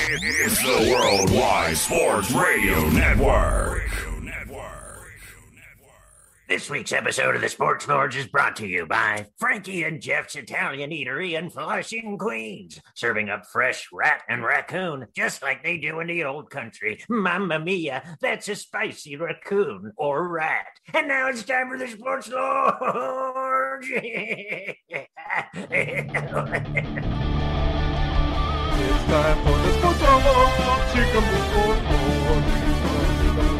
It's the Worldwide Sports Radio Network. This week's episode of the Sports Lords is brought to you by Frankie and Jeff's Italian Eatery in Flushing, Queens, serving up fresh rat and raccoon just like they do in the old country. Mamma mia, that's a spicy raccoon or rat. And now it's time for the Sports Lords. It's time for the Sports Lords. Here comes the Sports Lords.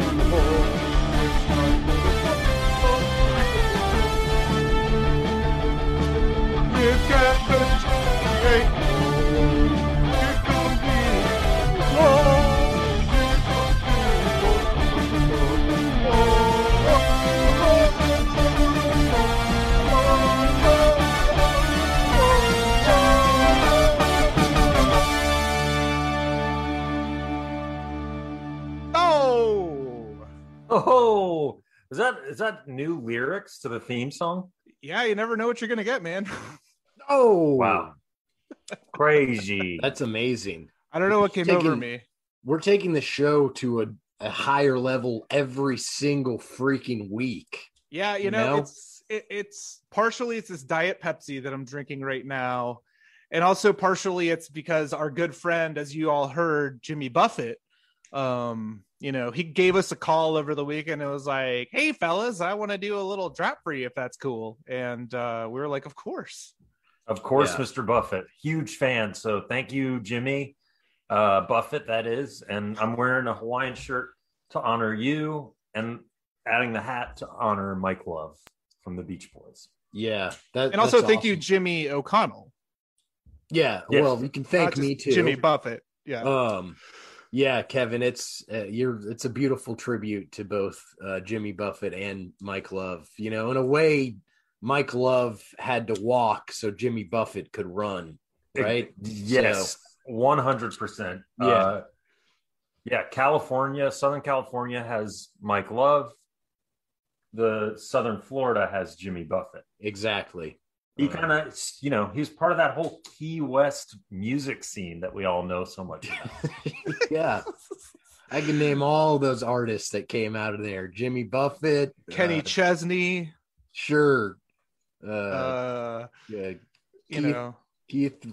It's Captain Jay. Here comes the Lord. Oh, is that new lyrics to the theme song? Yeah, you never know what you're gonna get, man. Oh, Wow. Crazy. that's amazing. I don't know what came over me. We're taking the show to a higher level every single freaking week. Yeah, you know? It's partially it's this Diet Pepsi that I'm drinking right now, and also partially it's because our good friend, as you all heard, Jimmy Buffett, he gave us a call over the weekend and it was like, "Hey fellas, I want to do a little drop for you if that's cool." And we were like, "Of course." Of course, Yeah. Mr. Buffett. Huge fan. So thank you, Jimmy Buffett, that is. And I'm wearing a Hawaiian shirt to honor you and adding the hat to honor Mike Love from the Beach Boys. Yeah, And also thank you, Jimmy O'Connell. Yeah, Yes. well, you can thank Not me just too, Jimmy Buffett. Yeah. Yeah, Kevin, it's a beautiful tribute to both Jimmy Buffett and Mike Love. You know, in a way, Mike Love had to walk so Jimmy Buffett could run, right? Yes, 100%. Yeah. Southern California has Mike Love. The Southern Florida has Jimmy Buffett. Exactly. He kind of, he's part of that whole Key West music scene that we all know so much about. Yeah. I can name all those artists that came out of there. Jimmy Buffett, Kenny Chesney. sure. Uh, Yeah, you know, Keith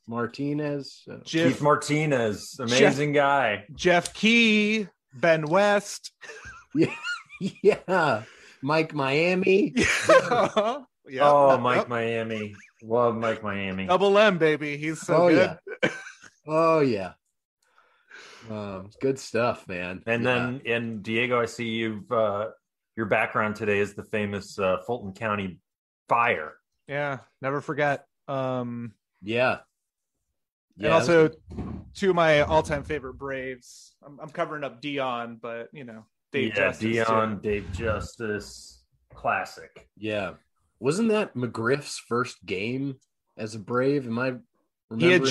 Martinez. Keith Martinez, amazing guy. Jeff Key, Ben West. Yeah. Mike Miami. Yeah. Mike Miami. Love Mike Miami. Double M, baby. He's so good. Yeah. Oh, yeah. Good stuff, man. And then, and Diego, I see you've your background today is the famous Fulton County fire. Yeah, never forget. Yeah. And also two of my all-time favorite Braves. I'm covering up Dion, but Dave Justice. Dion, too. Dave Justice, classic. Yeah. Wasn't that McGriff's first game as a Brave? Am I remembering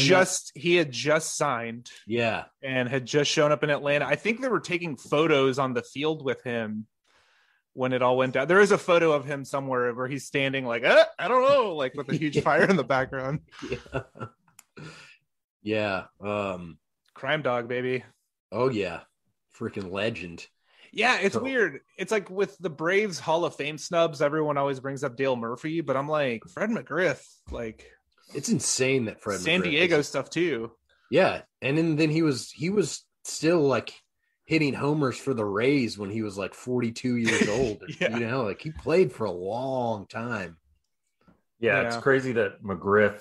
He had just signed. Yeah. And had just shown up in Atlanta. I think they were taking photos on the field with him when it all went down. There is a photo of him somewhere where he's standing like, I don't know, like with a huge fire in the background. Yeah. Crime Dog, baby. Oh, yeah. Freaking legend. Yeah, it's weird. It's like with the Braves Hall of Fame snubs, everyone always brings up Dale Murphy, but I'm like, Fred McGriff, like It's insane that Fred San McGriff Diego stuff too. Yeah. And then he was still like hitting homers for the Rays when he was like 42 years old. Yeah. Like he played for a long time. Yeah, it's crazy that McGriff,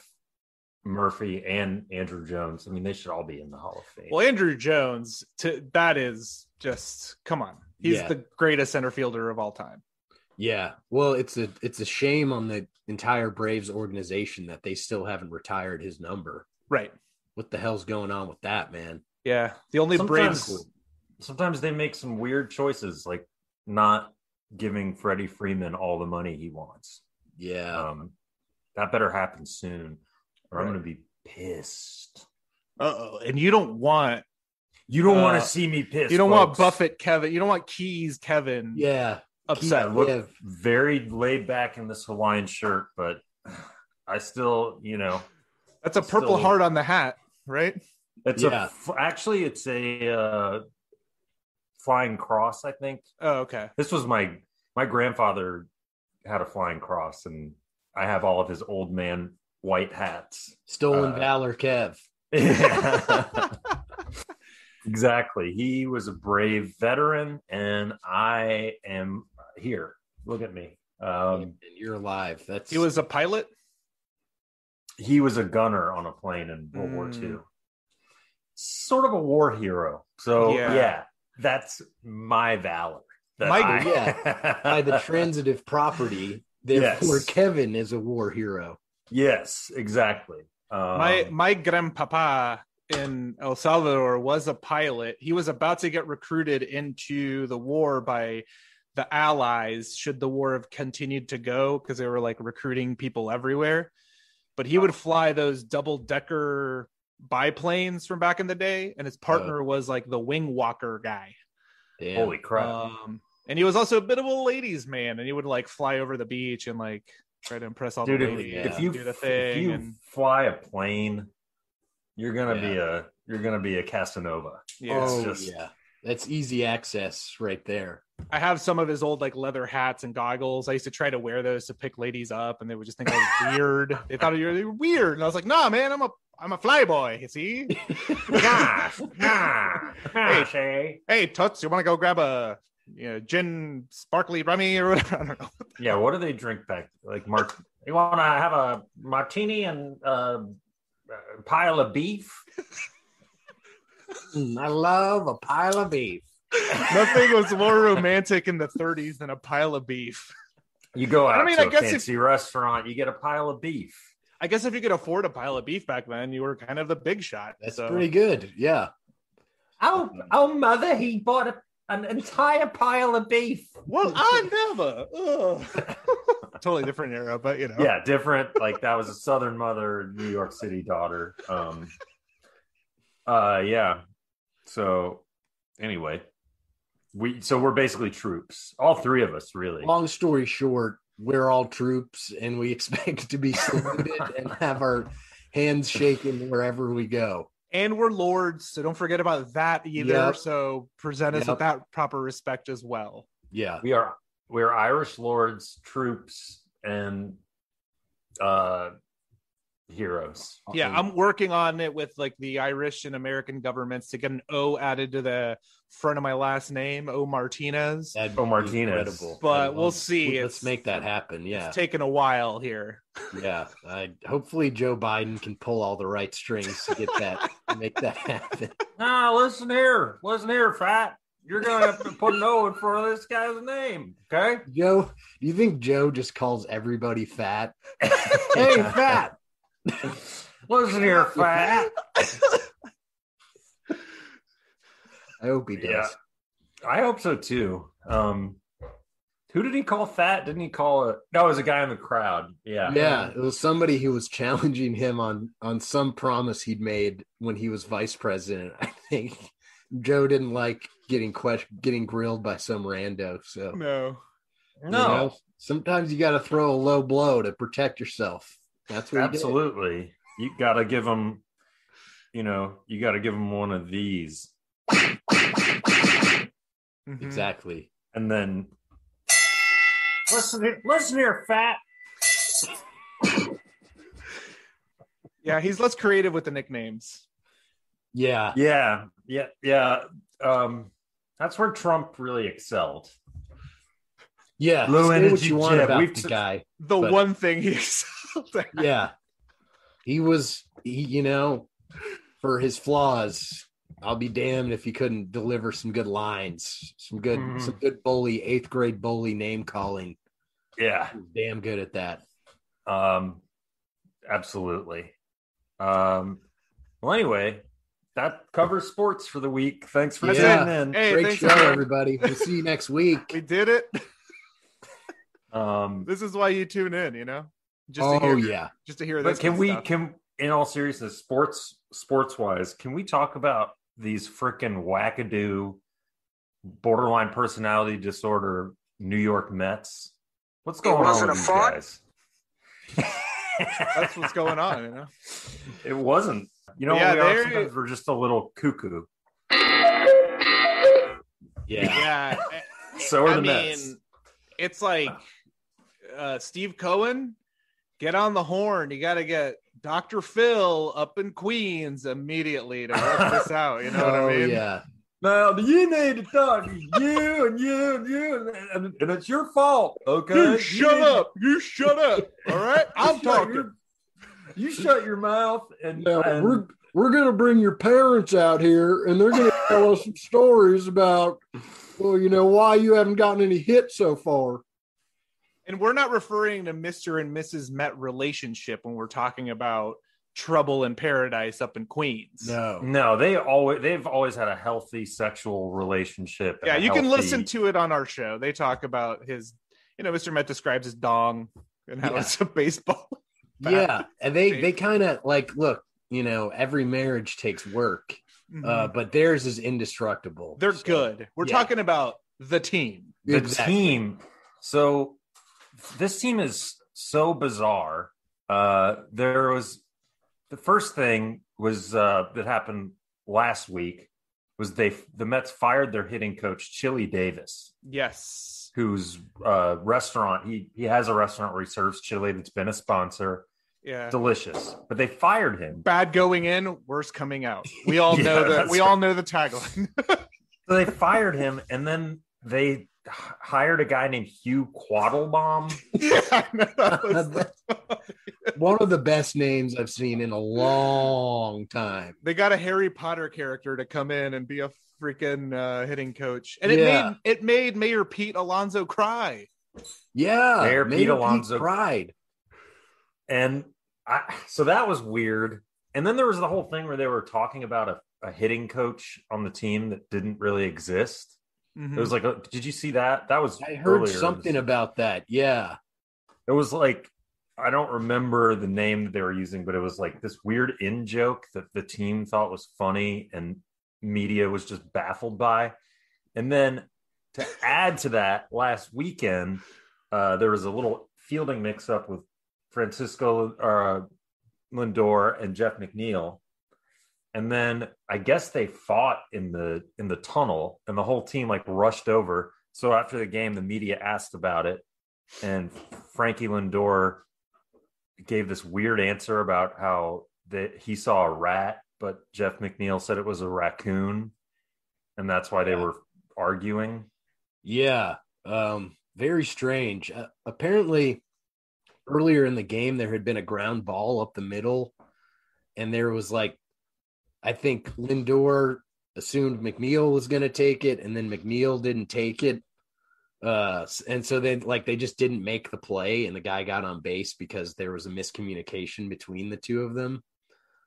Murphy, and Andrew Jones, I mean, they should all be in the Hall of Fame. Well, Andrew Jones, that is just, come on. He's the greatest center fielder of all time. Yeah. Well, it's a shame on the entire Braves organization that they still haven't retired his number. Right. What the hell's going on with that, man? Yeah. The only Braves. Sometimes they make some weird choices, like not giving Freddie Freeman all the money he wants. Yeah. That better happen soon, or I'm going to be pissed. Uh-oh. And you don't want to see me pissed. You don't folks. want Buffett Kevin. You don't want Keys Kevin. Yeah. I Upset. look very laid back in this Hawaiian shirt, but I still, That's a purple heart on the hat, right? It's actually it's a flying cross, I think. Oh, okay. This was my grandfather had a flying cross, and I have all of his old man white hats. Stolen valor, Kev. Exactly. He was a brave veteran, and I am here. Look at me. And you're alive. He was a pilot? He was a gunner on a plane in World War II. Sort of a war hero. So, yeah that's my valor. By the transitive property, therefore Kevin is a war hero. Yes, exactly. My grandpapa in El Salvador was a pilot. He was about to get recruited into the war by the Allies should the war have continued to go, because they were like recruiting people everywhere. But he would fly those double-decker biplanes from back in the day, and his partner was like the wing walker guy. Damn. Holy crap. And he was also a bit of a ladies' man, and he would like fly over the beach and like try to impress all the ladies. If you fly a plane, you're gonna be a Casanova. That's easy access right there. I have some of his old like leather hats and goggles. I used to try to wear those to pick ladies up, and they would just think I was weird. They thought they were weird, and I was like, "Nah, man, I'm a flyboy. You see? Hey, Toots, you want to go grab a gin sparkly rummy or whatever? I don't know. Yeah, what do they drink back? Like you want to have a martini and a pile of beef? I love a pile of beef. Nothing was more romantic in the 30s than a pile of beef. You go out to a fancy restaurant, you get a pile of beef. I guess if you could afford a pile of beef back then, you were kind of the big shot. That's pretty good. Yeah. Oh, mother, he bought an entire pile of beef. Well, I never. Totally different era, but Yeah, different. Like that was a Southern mother, New York City daughter. Yeah. So anyway, we're basically troops. All three of us, really. Long story short, we're all troops, and we expect to be saluted and have our hands shaken wherever we go. And we're lords, so don't forget about that either. Yep. So present us with that proper respect as well. Yeah, we're Irish lords, troops, and heroes. Yeah, I'm working on it with like the Irish and American governments to get an O added to the front of my last name, O Martinez. Martinez. Incredible. But we'll see. Let's make that happen. Yeah, it's taken a while here. Yeah, hopefully Joe Biden can pull all the right strings to get that, make that happen. No, listen here, fat. You're gonna have to put an O in front of this guy's name, okay? Joe, do you think Joe just calls everybody fat? Hey, fat. Listen here, fat. I hope he does. Yeah, I hope so too. Who did he call fat? Didn't he call it? No, it was a guy in the crowd. Yeah, it was somebody who was challenging him on some promise he'd made when he was vice president. I think Joe didn't like getting grilled by some rando. So no. Sometimes you got to throw a low blow to protect yourself. That's what absolutely. You got to give them. You got to give them one of these. Exactly. And then listen here, fat. Yeah, he's less creative with the nicknames. Yeah. That's where Trump really excelled. Yeah, low say energy what you want jet. about the guy. One thing he excelled at. Yeah, he for his flaws, I'll be damned if he couldn't deliver some good lines, some good bully, 8th grade bully name calling. Yeah, damn good at that. Absolutely. Well, anyway, that covers sports for the week. Thanks for tuning in. Hey, great show, everybody. We'll see you next week. We did it. This is why you tune in, just to hear this. But can in all seriousness, sports wise, can we talk about these freaking wackadoo, borderline personality disorder New York Mets? What's going on with these guys? That's what's going on, It wasn't. You know, Yeah, we are sometimes we're just a little cuckoo. Yeah. So are the Mets. It's like Steve Cohen, get on the horn. You got to get Dr. Phil up in Queens immediately to work this out. You know what I mean? Yeah. Now, you need to talk to you and you and you, and it's your fault, okay? You shut up. You shut up. All right? I'm talking. You shut your mouth. And we're going to bring your parents out here, and they're going to tell us some stories about, well, you know, why you haven't gotten any hits so far. And we're not referring to Mr. and Mrs. Met relationship when we're talking about Trouble in Paradise up in Queens. No, they've always had a healthy sexual relationship. Yeah, you can listen to it on our show. They talk about his, you know, Mr. Met describes his dong and how it's a baseball bat. Yeah, and they kind of like, look, you know, every marriage takes work, but theirs is indestructible. They're good. We're talking about the team. The team. So this team is so bizarre. There was the first thing was that happened last week was the Mets fired their hitting coach Chili Davis. Yes, whose restaurant he has a restaurant where he serves chili that's been a sponsor. Yeah, delicious. But they fired him. Bad going in, worse coming out. We all know that. We all know the tagline. So they fired him, and then they hired a guy named Hugh Quattlebaum. One of the best names I've seen in a long time. They got a Harry Potter character to come in and be a freaking hitting coach, and it made Mayor Pete Alonso cry. Yeah, Mayor Pete Alonso cried, and so that was weird. And then there was the whole thing where they were talking about a hitting coach on the team that didn't really exist. It was like, did you see that? That was I heard something about that. Yeah, it was like, I don't remember the name that they were using, but it was like this weird in joke that the team thought was funny and media was just baffled by. And then to add to that, last weekend there was a little fielding mix up with Francisco Lindor and Jeff McNeil. And then I guess they fought in the tunnel, and the whole team like rushed over. So after the game, the media asked about it, and Frankie Lindor gave this weird answer about how he saw a rat, but Jeff McNeil said it was a raccoon, and that's why they were arguing. Yeah, very strange. Apparently, earlier in the game, there had been a ground ball up the middle, and there was like, I think Lindor assumed McNeil was going to take it, and then McNeil didn't take it. And so they just didn't make the play, and the guy got on base because there was a miscommunication between the two of them.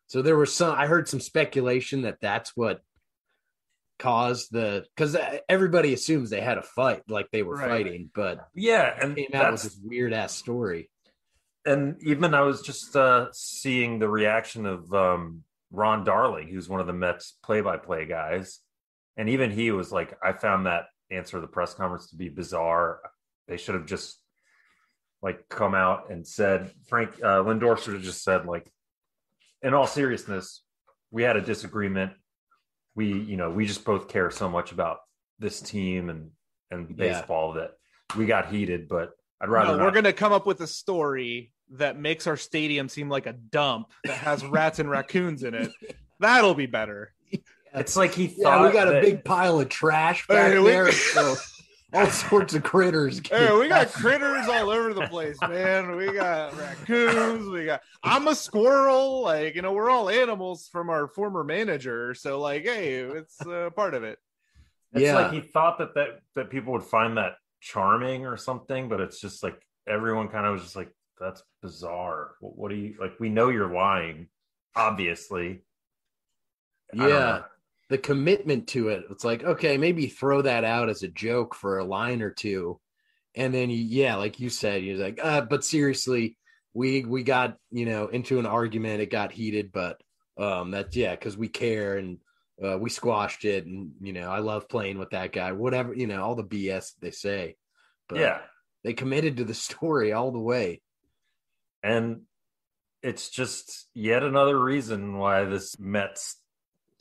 So there was I heard some speculation that that's what caused because everybody assumes they had a fight, like they were fighting, but and came out with this weird ass story. And even I was just seeing the reaction of Ron Darling, who's one of the Mets play-by-play guys. And even he was like, I found that answer of the press conference to be bizarre. They should have just like come out and said, Lindor should have just said, like, in all seriousness, we had a disagreement. We just both care so much about this team and baseball that we got heated, but I'd rather we're going to come up with a story that makes our stadium seem like a dump that has rats and raccoons in it. That'll be better. It's like he thought we got a big pile of trash back there. So all sorts of critters. We got critters all over the place, man. We got raccoons. I'm a squirrel. Like, you know, we're all animals from our former manager. So like, hey, it's part of it. It's like he thought that people would find that charming or something, but it's just like everyone kind of was just like, that's bizarre. What do you like? We know you're lying, obviously. Yeah, the commitment to it. It's like, okay, maybe throw that out as a joke for a line or two, and then like you said, you're like, but seriously, we got into an argument. It got heated, but because we care and we squashed it, and I love playing with that guy. Whatever, all the BS they say, but they committed to the story all the way. And it's just yet another reason why the Mets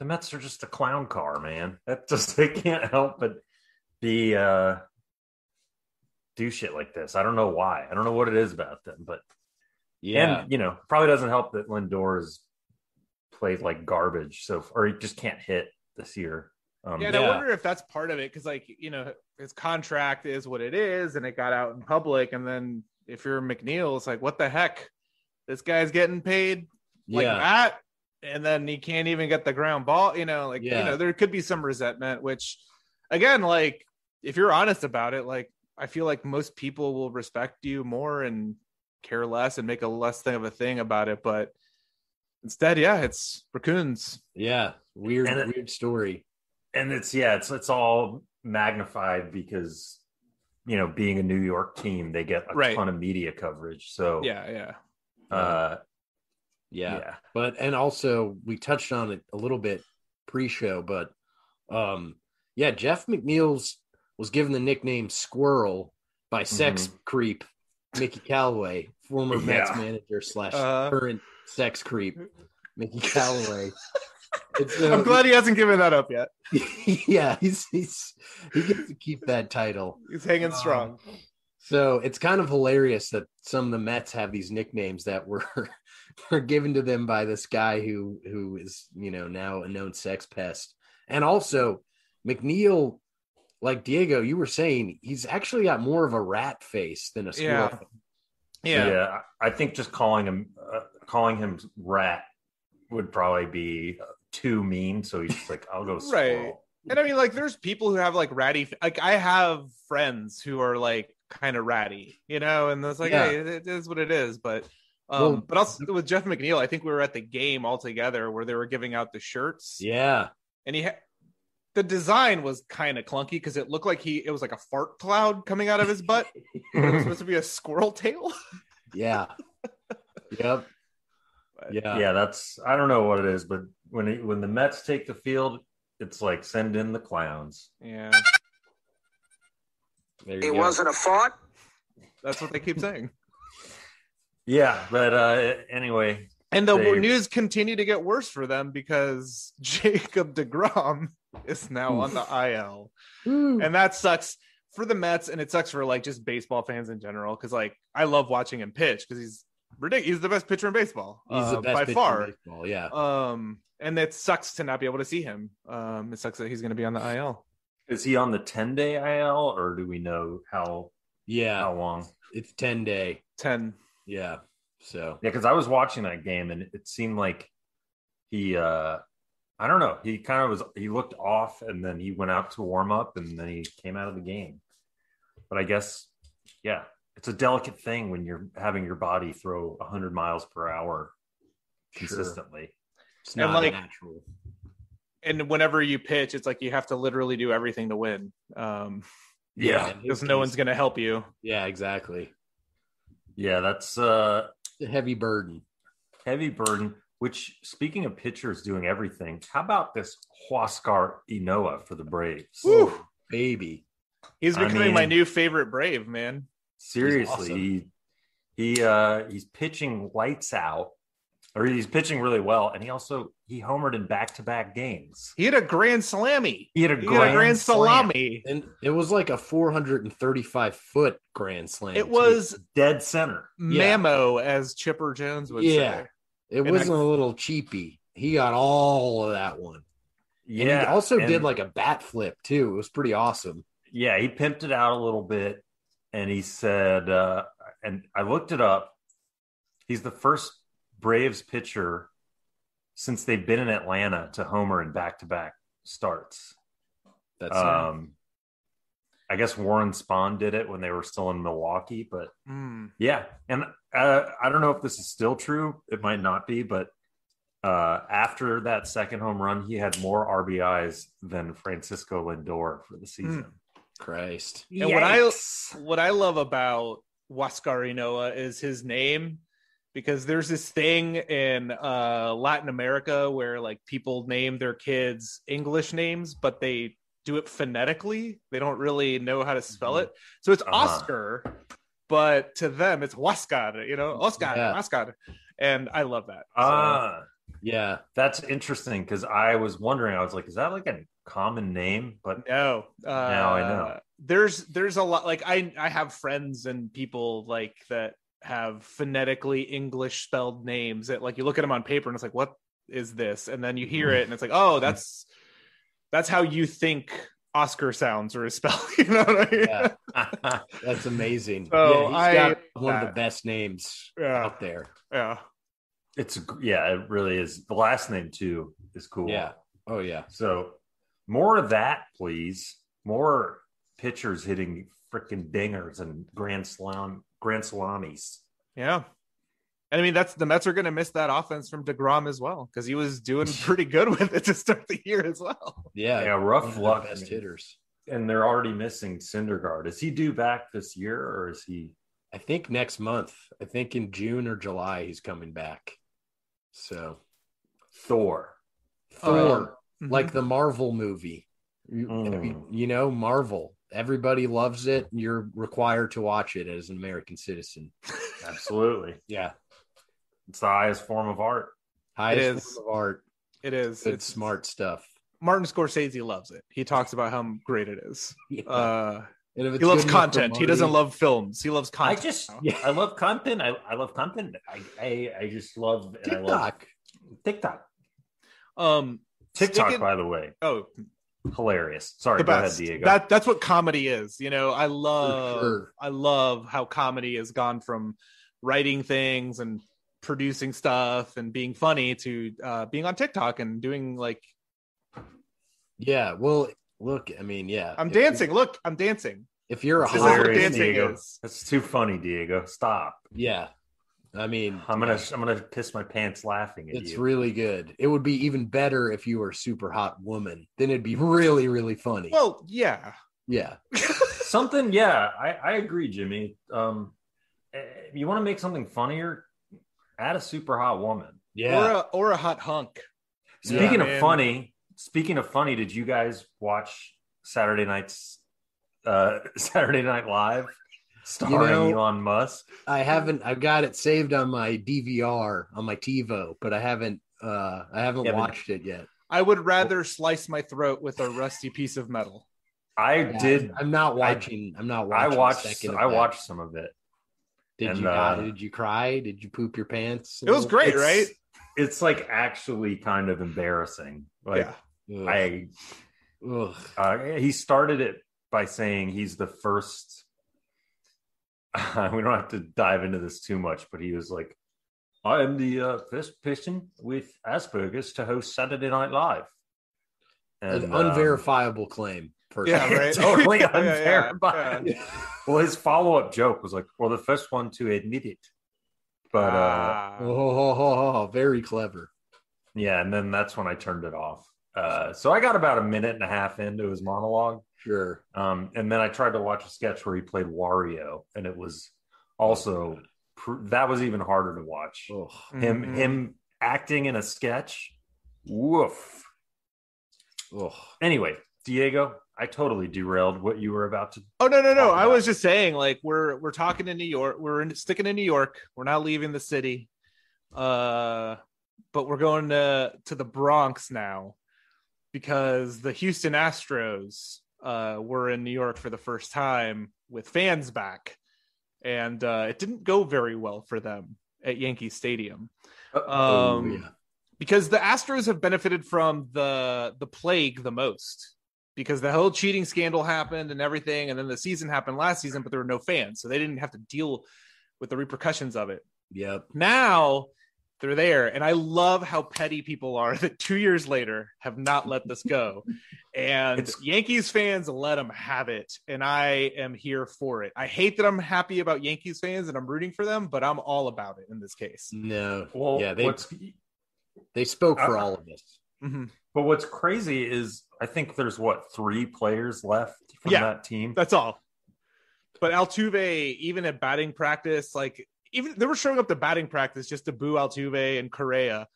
are just a clown car, man. They can't help but be do shit like this. I don't know why. I don't know what it is about them, but Yeah. and probably doesn't help that Lindor is played like garbage, or he just can't hit this year. And I wonder if that's part of it, because his contract is what it is, and it got out in public. And then if you're McNeil, it's like, what the heck? This guy's getting paid like that, and then he can't even get the ground ball. There could be some resentment. Which, again, like if you're honest about it, like I feel like most people will respect you more and care less and make a less thing of a thing about it. But instead, it's raccoons. Yeah, weird story. And it's all magnified because being a New York team, they get a ton of media coverage. So but and also we touched on it a little bit pre-show, but Jeff McNeil's was given the nickname Squirrel by sex creep Mickey Callaway, former Mets manager / current sex creep Mickey Callaway. I'm glad he hasn't given that up yet. Yeah, he gets to keep that title. He's hanging strong. So it's kind of hilarious that some of the Mets have these nicknames that were given to them by this guy who is now a known sex pest. And also McNeil, like Diego, you were saying, he's actually got more of a rat face than a squirrel. Yeah. I think just calling him rat would probably be too mean. So he's just like, I'll go squirrel. Right. And I mean, like, there's people who have like ratty, like I have friends who are like kind of ratty, and it's like, hey, it is what it is. But but also with Jeff McNeil, I think we were at the game all together where they were giving out the shirts. Yeah. And the design was kind of clunky because it looked like it was like a fart cloud coming out of his butt. It was supposed to be a squirrel tail. Yeah. Yep. Yeah, that's, I don't know what it is, but when the Mets take the field, it's like send in the clowns. Yeah. It wasn't a fart. That's what they keep saying. Yeah, but anyway. And the news continue to get worse for them because Jacob deGrom is now on the IL. And that sucks for the Mets, and it sucks for like just baseball fans in general, because like I love watching him pitch because he's ridiculous. He's the best pitcher in baseball. He's the best by pitcher far. in baseball, yeah. And it sucks to not be able to see him. It sucks that he's going to be on the IL. Is he on the 10-day IL, or do we know how long? It's 10-day. 10. Yeah. So because I was watching that game and it seemed like he I don't know, he looked off, and then he went out to warm up, and then he came out of the game. But I guess it's a delicate thing when you're having your body throw 100 miles per hour consistently. Sure. It's not natural. And whenever you pitch, it's like you have to literally do everything to win. Because no one's going to help you. Yeah, exactly. Yeah, that's a heavy burden. Which, speaking of pitchers doing everything, how about this Huascar Ynoa for the Braves? Woo, baby. He's becoming my new favorite Brave, man. Seriously, awesome. He's pitching lights out, or he's pitching really well, and he homered in back-to-back games. He had a grand salami. He had a grand salami, and it was like a 435-foot grand slam. It was dead center, mammo, as Chipper Jones would say. It wasn't a little cheapy. He got all of that one. Yeah, and he also did like a bat flip too. It was pretty awesome. Yeah, he pimped it out a little bit, and he said, and I looked it up. He's the first Braves pitcher since they've been in Atlanta to homer in back-to-back starts. That's I guess Warren Spahn did it when they were still in Milwaukee, but yeah. And I don't know if this is still true. It might not be, but after that second home run, he had more RBIs than Francisco Lindor for the season. Christ. And what I love about Huascar Ynoa is his name, because there's this thing in Latin America where like people name their kids English names, but they do it phonetically. They don't really know how to spell it. So it's Oscar, but to them it's Huascar, Oscar. And I love that. Yeah, that's interesting because I was wondering. I was like, is that like a common name? But No, now I know. There's a lot. Like I have friends and people like that have phonetically English spelled names that like you look at them on paper and it's like, what is this? And then you hear it and it's like, oh, that's how you think Oscar sounds or is spelled. You know what I mean? Yeah. That's amazing. So he's got one of the best names out there. Yeah. It really is. The last name too is cool. Yeah. Oh yeah. So more of that, please. More pitchers hitting freaking dingers and grand salamis. Yeah. And I mean, the Mets are going to miss that offense from DeGrom as well because he was doing pretty good with it to start the year as well. Yeah, rough luck. Best hitters, and they're already missing Syndergaard. Is he due back this year, or is he? I think next month. I think in June or July he's coming back. So, Thor, like the Marvel movie. You know, Marvel. Everybody loves it. You're required to watch it as an American citizen. Absolutely. Yeah. It's the highest form of art. Highest form of art. It is. It's smart stuff. Martin Scorsese loves it. He talks about how great it is. Yeah. He loves content. He doesn't love films. He loves content. I love content. I love content. I just love TikTok. I love TikTok. TikTok, by the way. Oh, hilarious. Sorry, go ahead, Diego. That's what comedy is. You know, I love how comedy has gone from writing things and producing stuff and being funny to being on TikTok and doing like. Yeah, well, look, I mean, yeah. I'm dancing. Look, I'm dancing. If you're a hilarious, Diego, that's too funny, Diego. Stop. Yeah. I mean, I'm gonna piss my pants laughing at you. It's really good. It would be even better if you were a super hot woman. Then it'd be really, really funny. Well, yeah. Something. Yeah, I agree, Jimmy. If you want to make something funnier, add a super hot woman. Yeah, or a hot hunk. Speaking of funny, did you guys watch Saturday Night Live? Starring Elon Musk. I haven't. I've got it saved on my DVR on my TiVo, but I haven't watched it yet. I would rather slice my throat with a rusty piece of metal. I'm not watching. I watched some of it. Did you cry? Did you poop your pants? It was great, right? It's like actually kind of embarrassing. Like he started it by saying he's the first. We don't have to dive into this too much, but he was like, I am the first person with Asperger's to host Saturday Night Live. And, an unverifiable claim. Yeah, right. Totally unverified. Yeah. Well, his follow-up joke was like, well, the first one to admit it. But very clever. Yeah, and then that's when I turned it off. So I got about a minute and a half into his monologue. Sure. And then I tried to watch a sketch where he played Wario, and it was also that was even harder to watch. Him acting in a sketch. Woof. Anyway, Diego, I totally derailed what you were about to. Oh no! I was just saying, like we're talking in New York. We're sticking in New York. We're not leaving the city, but we're going to the Bronx now because the Houston Astros were in New York for the first time with fans back, and it didn't go very well for them at Yankee Stadium. Because the Astros have benefited from the plague the most, because the whole cheating scandal happened and everything, and then the season happened last season, but there were no fans, so they didn't have to deal with the repercussions of it. Yep. Now they're there, and I love how petty people are that 2 years later have not let this go. And Yankees fans let them have it, and I am here for it. I hate that I'm happy about Yankees fans and I'm rooting for them, but I'm all about it in this case. No. Well, yeah, they spoke for all of us. Mm-hmm. But what's crazy is I think there's 3 players left from that team. That's all. But Altuve, even at batting practice, even they were showing up to batting practice just to boo Altuve and Correa.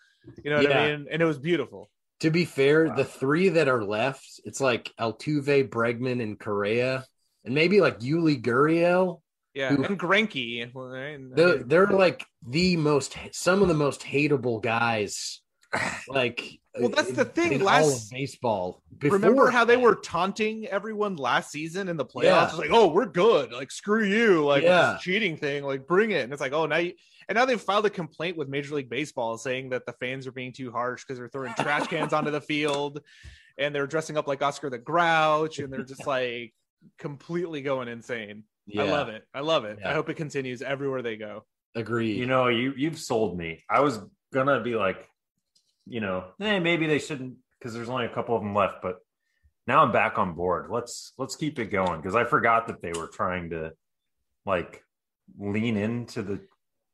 You know what I mean? And it was beautiful. To be fair, the 3 that are left, it's like Altuve, Bregman, and Correa, and maybe like Yuli Gurriel. Yeah, Who- and Greinke. Right? They're like some of the most hateable guys. Like, Well, that's the thing. in all of baseball. Remember how they were taunting everyone last season in the playoffs? Yeah. It's like, oh, we're good. Like, screw you. Like, Yeah. this cheating thing. Like, bring it. And it's like, oh, now they've filed a complaint with Major League Baseball saying that the fans are being too harsh because they're throwing trash cans onto the field, and they're dressing up like Oscar the Grouch, and they're just like completely going insane. Yeah. I love it. Yeah. I hope it continues everywhere they go. Agreed. You know, you've sold me. I was gonna be like, maybe they shouldn't because there's only a couple of them left, but now I'm back on board. Let's keep it going because I forgot that they were trying to like lean into the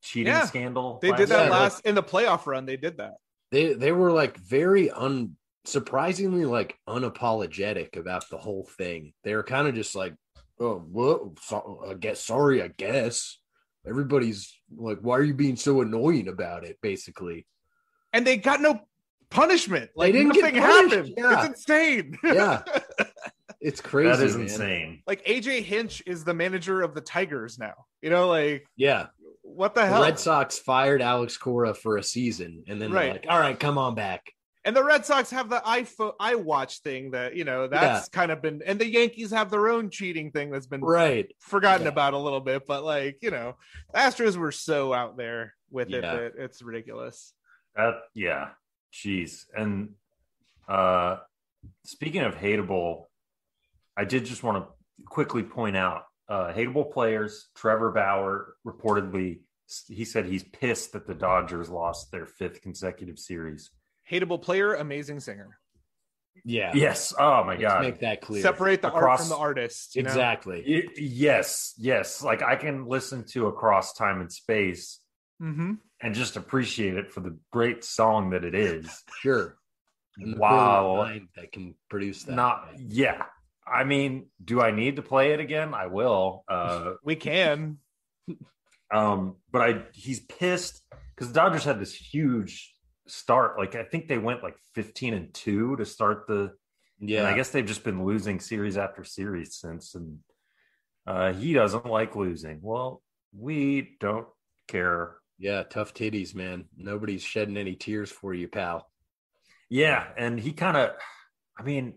cheating scandal. They did that in the playoff run. They did that. They were like very surprisingly like unapologetic about the whole thing. They were kind of just like, oh, well, I guess everybody's like, why are you being so annoying about it? Basically. And they got no punishment. Like, they didn't nothing get punished. happened. Yeah. It's insane. Yeah. It's crazy. That is man. insane. Like, AJ Hinch is the manager of the Tigers now. Like, yeah. what the The hell? Red Sox fired Alex Cora for a season, and then they're like, all right, come on back. And the Red Sox have the iWatch thing that, that's kind of been, and the Yankees have their own cheating thing that's been forgotten about a little bit. But like, the Astros were so out there with it that it's ridiculous. Jeez. And speaking of hateable, I did just want to quickly point out hateable players. Trevor Bauer reportedly, he said he's pissed that the Dodgers lost their 5th consecutive series. Hateable player, amazing singer. Yeah. Yes. Oh my God. Make that clear. Separate the art from the artist. Exactly. Yes. Like I can listen to Across Time and Space and just appreciate it for the great song that it is. Sure. And wow. That can produce that. I mean, do I need to play it again? I will. We can. But he's pissed because the Dodgers had this huge start. Like I think they went like 15-2 to start the. Yeah, and I guess they've just been losing series after series since, and he doesn't like losing. Well, we don't care. Yeah, tough titties, man. Nobody's shedding any tears for you, pal. Yeah, and he kind of, a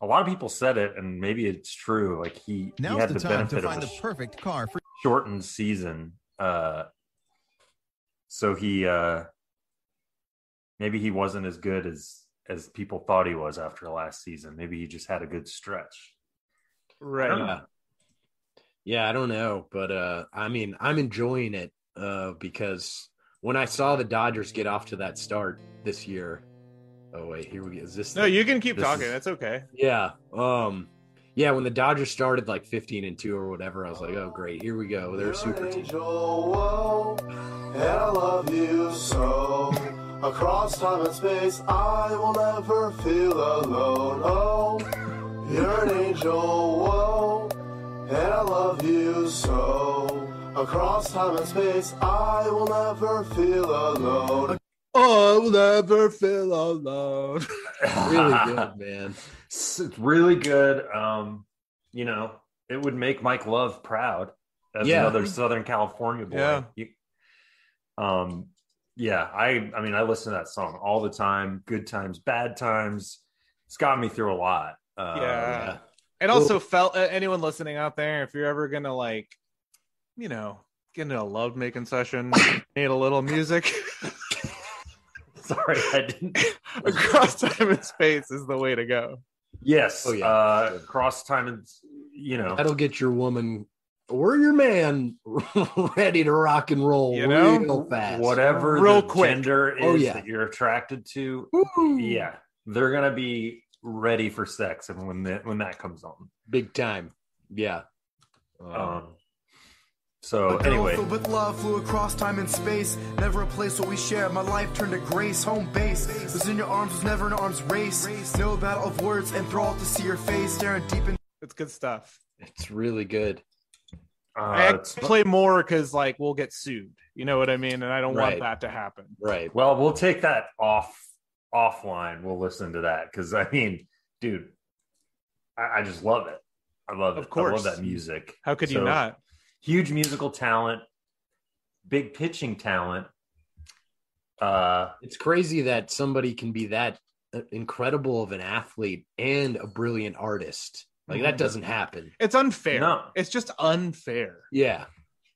lot of people said it, and maybe it's true. Like he had the benefit of the perfect car for shortened season, so he maybe he wasn't as good as people thought he was after last season. Maybe he just had a good stretch. Right. Yeah, I don't know, but I'm enjoying it because when I saw the Dodgers get off to that start this year. Oh wait, here we go. Is this? No, you can keep talking. That's okay. Yeah. When the Dodgers started like 15-2 or whatever, I was like, oh great, here we go. They're a super team. Whoa, and I love you so. Across time and space, I will never feel alone. Oh, you're an angel. Whoa, and I love you so. Across time and space, I will never feel alone. Oh, I will never feel alone. Really good, man. It's really good. It would make Mike Love proud as another Southern California boy. Yeah. I listen to that song all the time. Good times, bad times. It's got me through a lot. And also, anyone listening out there, if you're ever gonna get into a love making session, need a little music. Sorry, I didn't. Across time and space is the way to go. Yes. Oh, yeah. Across time and that'll get your woman or your man ready to rock and roll real fast. Whatever real the quick. gender is that you're attracted to. Woo. Yeah, they're gonna be ready for sex, and when that comes on, big time. Yeah. So anyway, filled with love flew across time and space. Never a place what we share. My life turned to grace. Home base was in your arms, was never an arms race. No battle of words, enthralled to see your face, staring deep in. It's good stuff. It's really good. I play more because we'll get sued. You know what I mean? And I don't want that to happen. Right. Well, we'll take that offline. We'll listen to that because dude, I just love it. I love it. Of course. I love that music. How could you not? huge musical talent, big pitching talent. It's crazy that somebody can be that incredible of an athlete and a brilliant artist. Like that doesn't happen. It's unfair. No. It's just unfair. Yeah.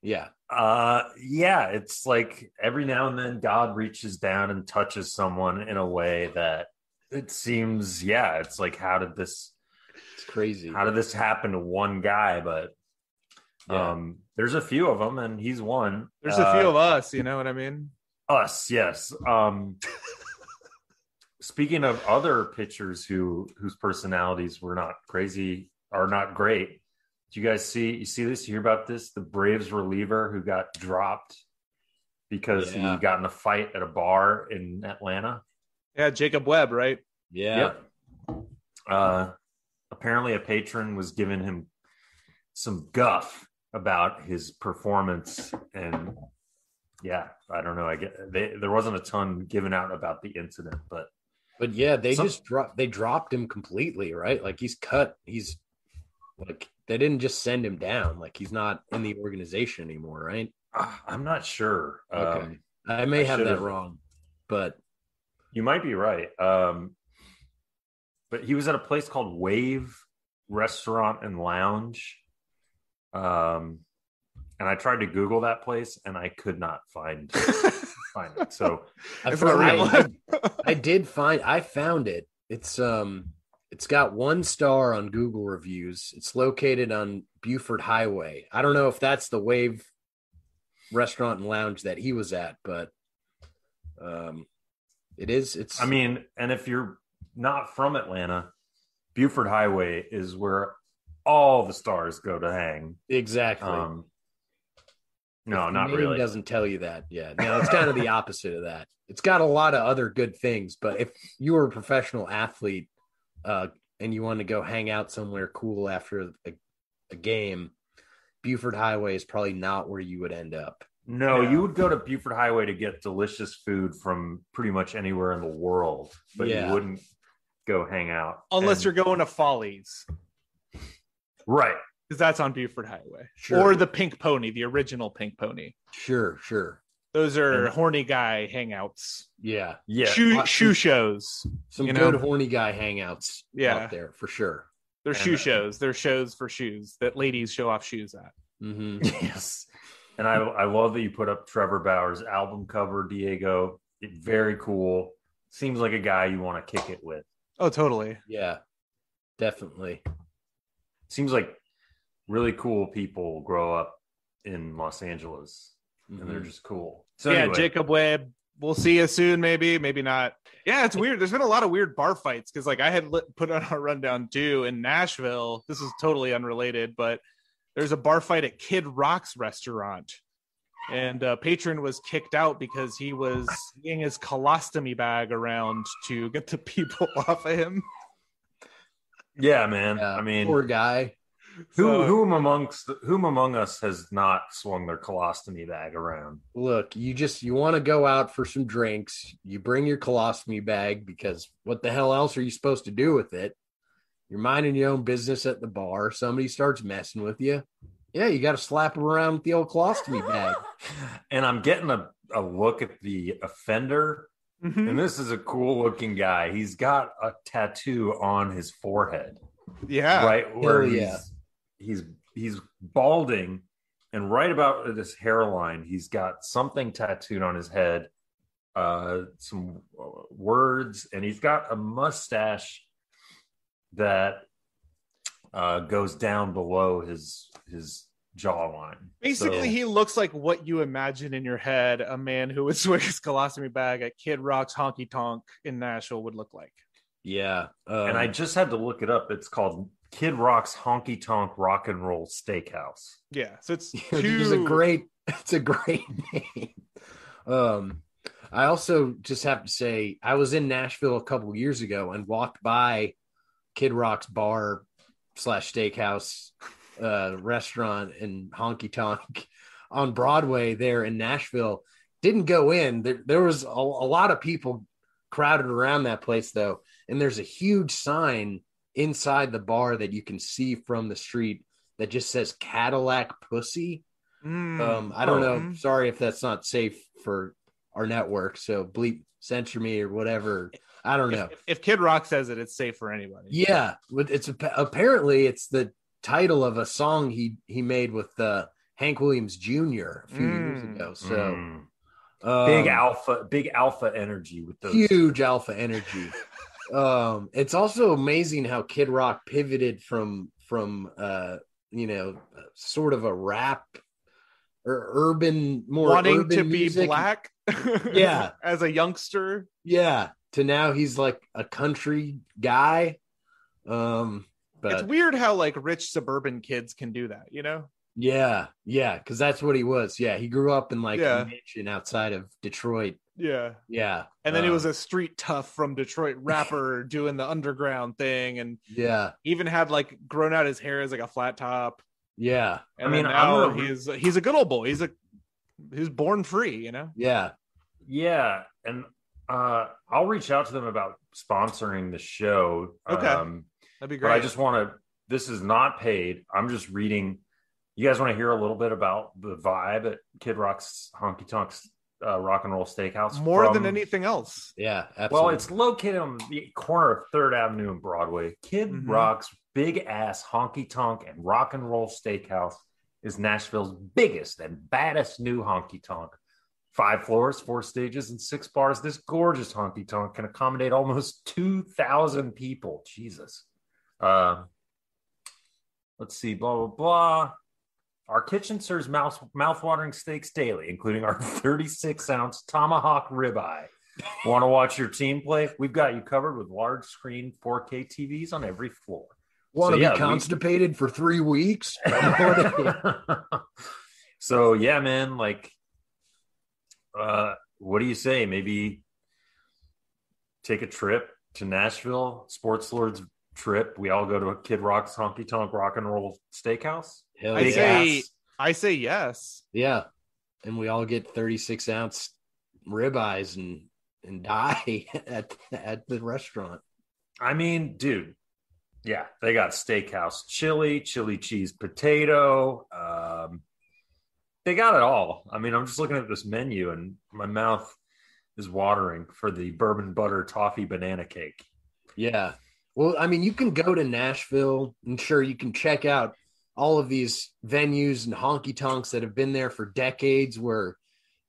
It's like every now and then God reaches down and touches someone in a way that it seems, it's like, It's crazy. how did this happen to one guy? But there's a few of them, and he's one. There's a few of us, you know what I mean? Us, yes. Speaking of other pitchers whose personalities were not crazy or not great, did you guys see this? You hear about this? The Braves reliever who got dropped because he got in a fight at a bar in Atlanta. Yeah, Jacob Webb, right? Yeah. Yep. Apparently a patron was giving him some guff about his performance, and I don't know. There wasn't a ton given out about the incident, but they dropped him completely, right? Like he's cut. He's like, they didn't just send him down. Like he's not in the organization anymore, right? I'm not sure. Okay. I may have that wrong, but you might be right. But he was at a place called Wave Restaurant and Lounge. And I tried to Google that place and I could not find it. So I found it. It's got 1 star on Google reviews. It's located on Buford Highway. I don't know if that's the Wave Restaurant and Lounge that he was at, but it is. And if you're not from Atlanta, Buford Highway is where all the stars go to hang. Exactly. No, not really. Doesn't tell you that. Yeah. No, it's kind of the opposite of that. It's got a lot of other good things, but if you were a professional athlete and you want to go hang out somewhere cool after a game, Buford Highway is probably not where you would end up. No, you would go to Buford Highway to get delicious food from pretty much anywhere in the world, but you wouldn't go hang out. Unless you're going to Follies. Right. Because that's on Buford Highway. Sure. Or the Pink Pony, the original Pink Pony. Sure. Those are horny guy hangouts. Yeah. Shoe shows. Some good horny guy hangouts out there for sure. They're shoe shows. They're shows for shoes that ladies show off shoes at. Mm-hmm. Yes. And I love that you put up Trevor Bauer's album cover, Diego. Very cool. Seems like a guy you want to kick it with. Oh, totally. Yeah, definitely. Seems like really cool people grow up in Los Angeles, and they're just cool. So anyway. Jacob Webb, we'll see you soon, maybe not. Yeah, it's weird. There's been a lot of weird bar fights because I had put on our rundown too in Nashville. This is totally unrelated, but there's a bar fight at Kid Rock's restaurant, and a patron was kicked out because he was swinging his colostomy bag around to get the people off of him. Yeah, man. I mean, poor guy. Whom among us has not swung their colostomy bag around? Look, you want to go out for some drinks. You bring your colostomy bag because what the hell else are you supposed to do with it? You're minding your own business at the bar. Somebody starts messing with you. Yeah, you got to slap them around with the old colostomy bag. And I'm getting a look at the offender. Mm-hmm. And this is a cool looking guy. He's got a tattoo on his forehead. Yeah. Right where he's balding, and right about this hairline, he's got something tattooed on his head, some words, and he's got a mustache that goes down below his jawline. Basically, he looks like what you imagine in your head a man who would swing his colostomy bag at Kid Rock's Honky Tonk in Nashville would look like. Yeah. And I just had to look it up. It's called Kid Rock's Honky Tonk Rock and Roll Steakhouse. Yeah. So it's a great name. I also just have to say, I was in Nashville a couple years ago and walked by Kid Rock's bar / steakhouse restaurant and honky tonk on Broadway there in Nashville. Didn't go in. There was a lot of people crowded around that place though, and there's a huge sign inside the bar that you can see from the street that just says Cadillac Pussy. I don't know. Sorry if that's not safe for our network. So bleep, censor me or whatever. I don't know. If Kid Rock says it, it's safe for anybody. Yeah, it's apparently it's the title of a song he made with Hank Williams Jr. a few years ago. So big alpha energy with those. Huge alpha energy. It's also amazing how Kid Rock pivoted from sort of a rap or urban, more wanting urban to be music. black. Yeah. As a youngster. Yeah. To now he's like a country guy. But it's weird how like rich suburban kids can do that, you know? Yeah, because that's what he was. Yeah, he grew up in like a mansion outside of Detroit. Yeah. And then he was a street tough from Detroit rapper doing the underground thing, and even had like grown out his hair as like a flat top. Yeah, and now he's a good old boy. He's born free, you know. Yeah, and I'll reach out to them about sponsoring the show. Okay, that'd be great. But I just want to. This is not paid. I'm just reading. You guys want to hear a little bit about the vibe at Kid Rock's Honky Tonk's Rock and Roll Steakhouse? More than anything else. Yeah, absolutely. Well, it's located on the corner of 3rd Avenue and Broadway. Kid Rock's big ass honky tonk and rock and roll steakhouse is Nashville's biggest and baddest new honky tonk. 5 floors, 4 stages, and 6 bars. This gorgeous honky tonk can accommodate almost 2,000 people. Jesus. Let's see, blah, blah, blah. Our kitchen serves mouth-watering steaks daily, including our 36-ounce tomahawk ribeye. Want to watch your team play? We've got you covered with large screen 4K TVs on every floor. Want to be constipated for 3 weeks? So, yeah, man, like, what do you say? Maybe take a trip to Nashville, Sports Lord's trip. We all go to a Kid Rock's Honky Tonk Rock and Roll Steakhouse. I say yes. Yeah, and we all get 36-ounce ribeyes and die at the restaurant. I mean, dude, yeah, they got steakhouse chili cheese potato. They got it all. I mean, I'm just looking at this menu and my mouth is watering for the bourbon butter toffee banana cake. Yeah. Well, I mean, you can go to Nashville and sure you can check out all of these venues and honky tonks that have been there for decades where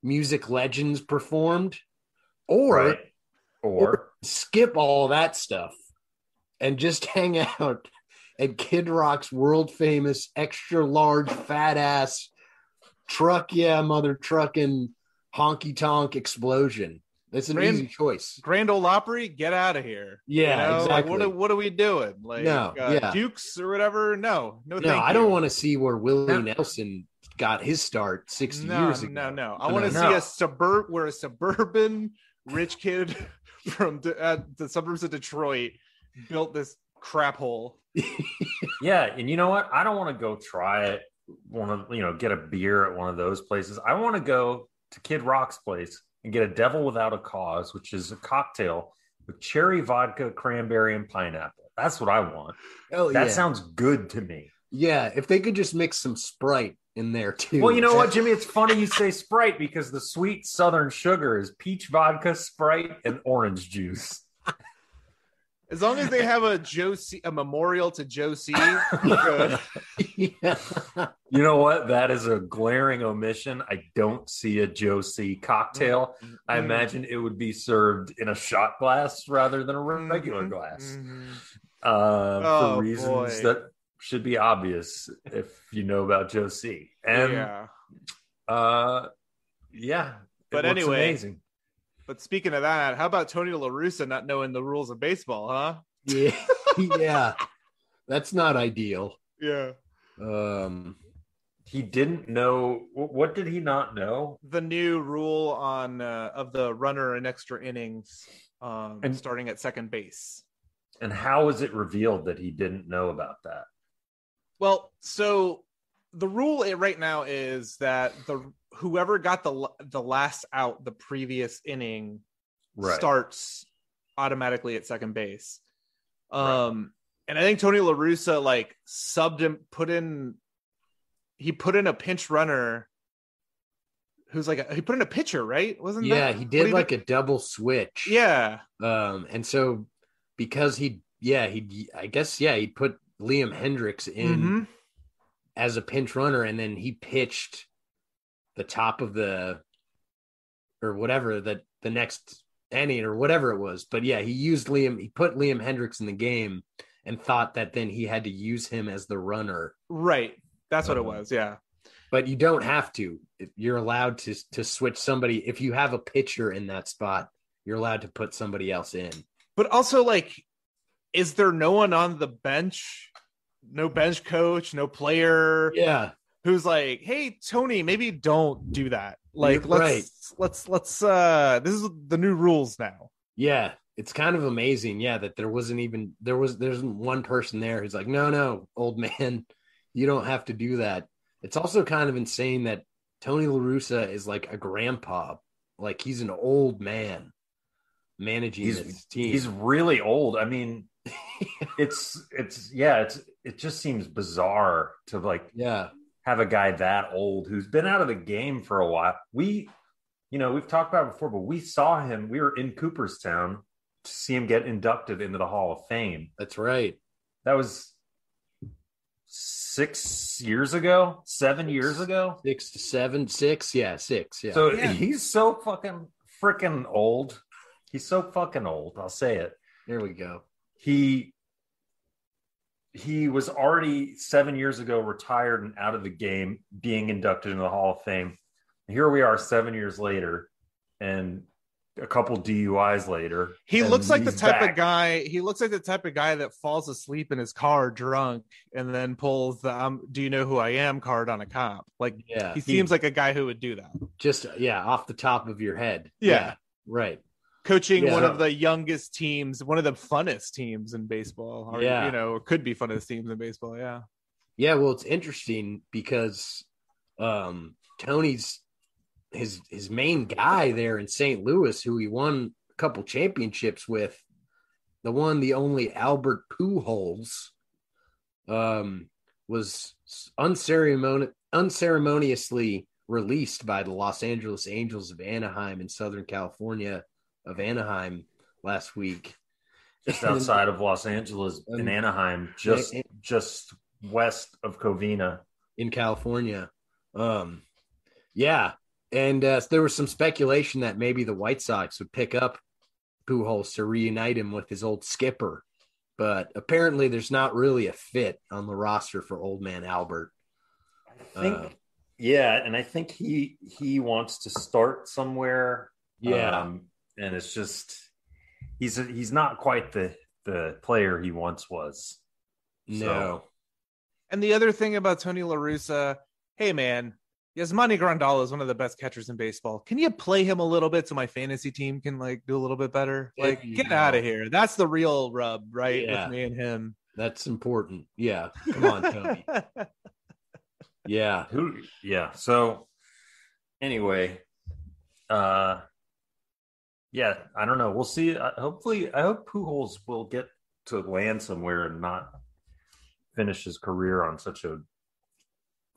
music legends performed, or skip all that stuff and just hang out at Kid Rock's world famous extra large fat ass mother trucking honky tonk explosion. That's an easy choice. Grand Ole Opry, get out of here. Yeah, exactly. Like, what are we doing? Like, Dukes or whatever? No. I don't want to see where Willie Nelson got his start 60 years ago. No. I want to see a suburban rich kid from the suburbs of Detroit built this crap hole. Yeah, and you know what? I don't want to go try it. Want to get a beer at one of those places. I want to go to Kid Rock's place and get a Devil Without a Cause, which is a cocktail with cherry vodka, cranberry, and pineapple. That's what I want. That sounds good to me. Yeah, if they could just mix some Sprite in there too. Well, you know what, Jimmy? It's funny you say Sprite because the sweet Southern sugar is peach vodka, Sprite, and orange juice. As long as they have a memorial to Josie, good. Yeah. You know what? That is a glaring omission. I don't see a Josie cocktail. I imagine it would be served in a shot glass rather than a regular glass. For reasons that should be obvious if you know about Josie. And but anyway, amazing. But speaking of that, how about Tony La Russa not knowing the rules of baseball, huh? Yeah. That's not ideal. Yeah. He didn't know. What did he not know? The new rule on of the runner in extra innings and starting at second base. And how was it revealed that he didn't know about that? Well, so the rule right now is that whoever got the last out the previous inning starts automatically at second base. And I think Tony La Russa subbed him, put in he put in a pinch runner who's like he put in a pitcher, right? Wasn't that? He did like a double switch. Yeah. And so because he put Liam Hendricks in as a pinch runner, and then he pitched the top of the next inning or whatever it was. But yeah, he put Liam Hendricks in the game and thought that then he had to use him as the runner. Right. That's what it was. Yeah. But you don't have to. You're allowed to switch somebody. If you have a pitcher in that spot, you're allowed to put somebody else in. But also, like, is there no one on the bench? No bench coach, no player. Yeah. Who's like, hey, Tony, maybe don't do that. Like, let's this is the new rules now. Yeah. It's kind of amazing. Yeah. That there's one person there who's like, no, old man, you don't have to do that. It's also kind of insane that Tony La Russa is like a grandpa. Like, he's an old man managing his team. He's really old. I mean, it just seems bizarre to have a guy that old who's been out of the game for a while. We've talked about it before, but we saw him. We were in Cooperstown to see him get inducted into the Hall of Fame. That's right. That was 6 years ago, 7 years ago. 6 to 7, 6. Yeah, 6. Yeah. So he's so fucking freaking old. He's so fucking old. I'll say it. There we go. He was already 7 years ago retired and out of the game, being inducted into the Hall of Fame. Here we are 7 years later, and a couple DUIs later. He looks like the type of guy. He looks like the type of guy that falls asleep in his car drunk and then pulls the "Do you know who I am?" card on a cop. Like, he seems like a guy who would do that. Just off the top of your head. Yeah. Right. Coaching one of the youngest teams, one of the funnest teams in baseball. Or, could be funnest teams in baseball. Yeah. Yeah. Well, it's interesting because Tony's his main guy there in St. Louis, who he won a couple championships with, the only Albert Pujols, was unceremoniously released by the Los Angeles Angels of Anaheim in Southern California of Anaheim last week. Just outside of Los Angeles in Anaheim, just west of Covina in California. And there was some speculation that maybe the White Sox would pick up Pujols to reunite him with his old skipper. But apparently there's not really a fit on the roster for old man Albert. I think, and I think he wants to start somewhere. Yeah. And it's just, he's not quite the player he once was. No. So. And the other thing about Tony La Russa, hey man, Yasmani Grandal is one of the best catchers in baseball. Can you play him a little bit so my fantasy team can do a little bit better? Get out of here. That's the real rub, right? Yeah. With me and him. That's important. Yeah. Come on, Tony. Yeah. So anyway, I don't know. We'll see. I hope Pujols will get to land somewhere and not finish his career on such a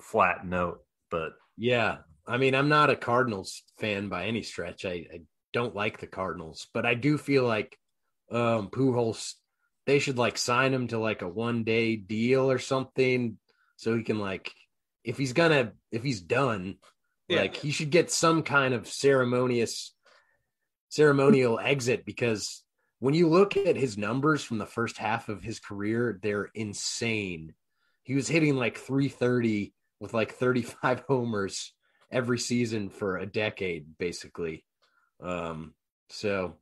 flat note. But yeah, I mean, I'm not a Cardinals fan by any stretch. I don't like the Cardinals, but I do feel like Pujols, they should sign him to a 1-day deal or something, so he can if he's done, he should get some kind of ceremonial exit, because when you look at his numbers from the first half of his career, they're insane. He was hitting 330 with 35 homers every season for a decade, basically. So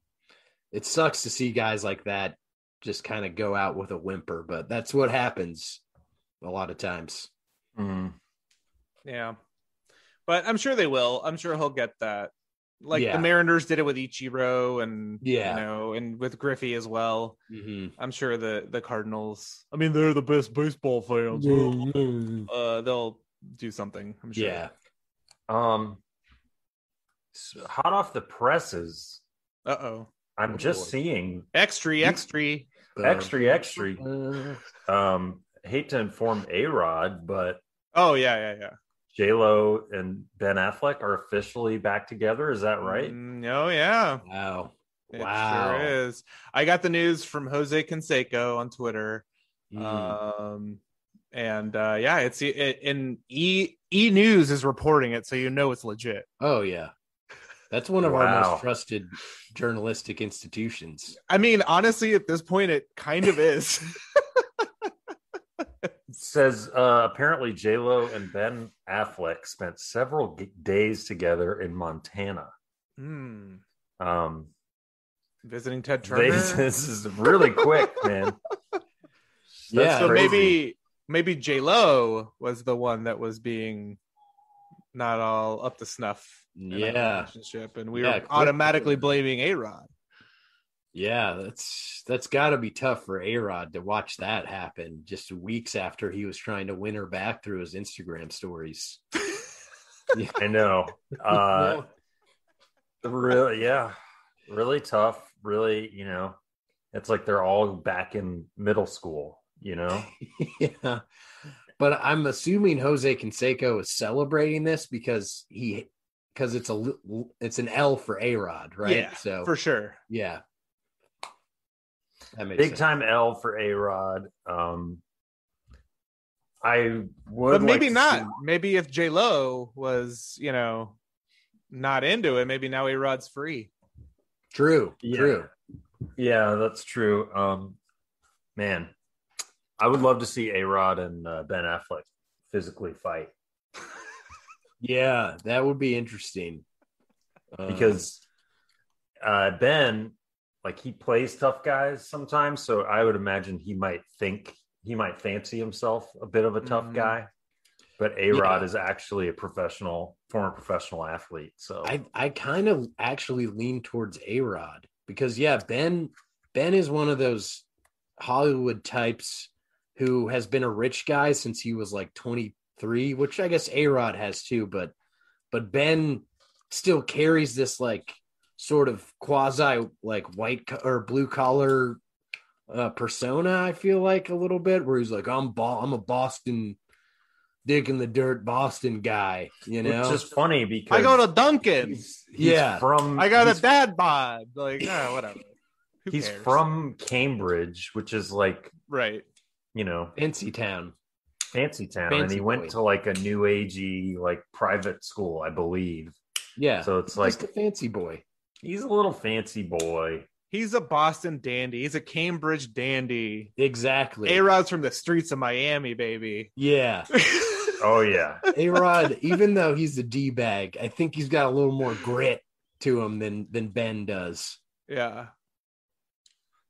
it sucks to see guys like that just kind of go out with a whimper, but that's what happens a lot of times. Mm-hmm. Yeah. But I'm sure they will. I'm sure he'll get that. The Mariners did it with Ichiro and, and with Griffey as well. Mm-hmm. I'm sure the Cardinals, I mean, they're the best baseball fans. They'll do something, I'm sure. Yeah. Hot off the presses. I'm just seeing extra. Hate to inform A-Rod, but Oh yeah. Jlo and Ben Affleck are officially back together. Is that right? Oh yeah. Wow. It Wow. sure is. I got the news from Jose Canseco on Twitter. It's in E News is reporting it, so you know it's legit. Oh yeah. That's one of our most trusted journalistic institutions. I mean, honestly, at this point, it kind of is. It says apparently Jlo and Ben Affleck spent several days together in Montana. Visiting Ted Turner. This is really quick, man. Yeah, so maybe Jlo was the one that was being not all up to snuff. In that relationship, and we were automatically blaming A-Rod. Yeah, that's got to be tough for A-Rod to watch that happen just weeks after he was trying to win her back through his Instagram stories. Yeah. I know. Really tough. Really, it's like they're all back in middle school, Yeah. But I'm assuming Jose Canseco is celebrating this because it's an L for A-Rod, right? Yeah, so for sure. Yeah. That makes big sense. time L for A-Rod. I would, but maybe not. Maybe if J-Lo was, not into it, maybe now A-Rod's free. True. Yeah, that's true. Man, I would love to see A-Rod and Ben Affleck physically fight. Yeah, that would be interesting. Because Ben, like, he plays tough guys sometimes, so I would imagine he might fancy himself a bit of a tough guy. But A-Rod is actually a former professional athlete. So I kind of actually lean towards A-Rod because Ben is one of those Hollywood types who has been a rich guy since he was like 23, which I guess A-Rod has too, but Ben still carries this like sort of quasi like white or blue collar persona. I feel like a little bit where he's like, I'm a Boston dick in the dirt Boston guy, Which is funny because I go to Dunkin's. I got a dad bod. Like, whatever. He's from Cambridge, which is like, right, fancy town, and he went to like a new agey like private school, I believe. Yeah, so it's like a fancy boy. He's a little fancy boy. He's a Boston dandy. He's a Cambridge dandy. Exactly. A-Rod's from the streets of Miami, baby. Yeah. Oh yeah. A-Rod, even though he's a D-bag, I think he's got a little more grit to him than Ben does. Yeah.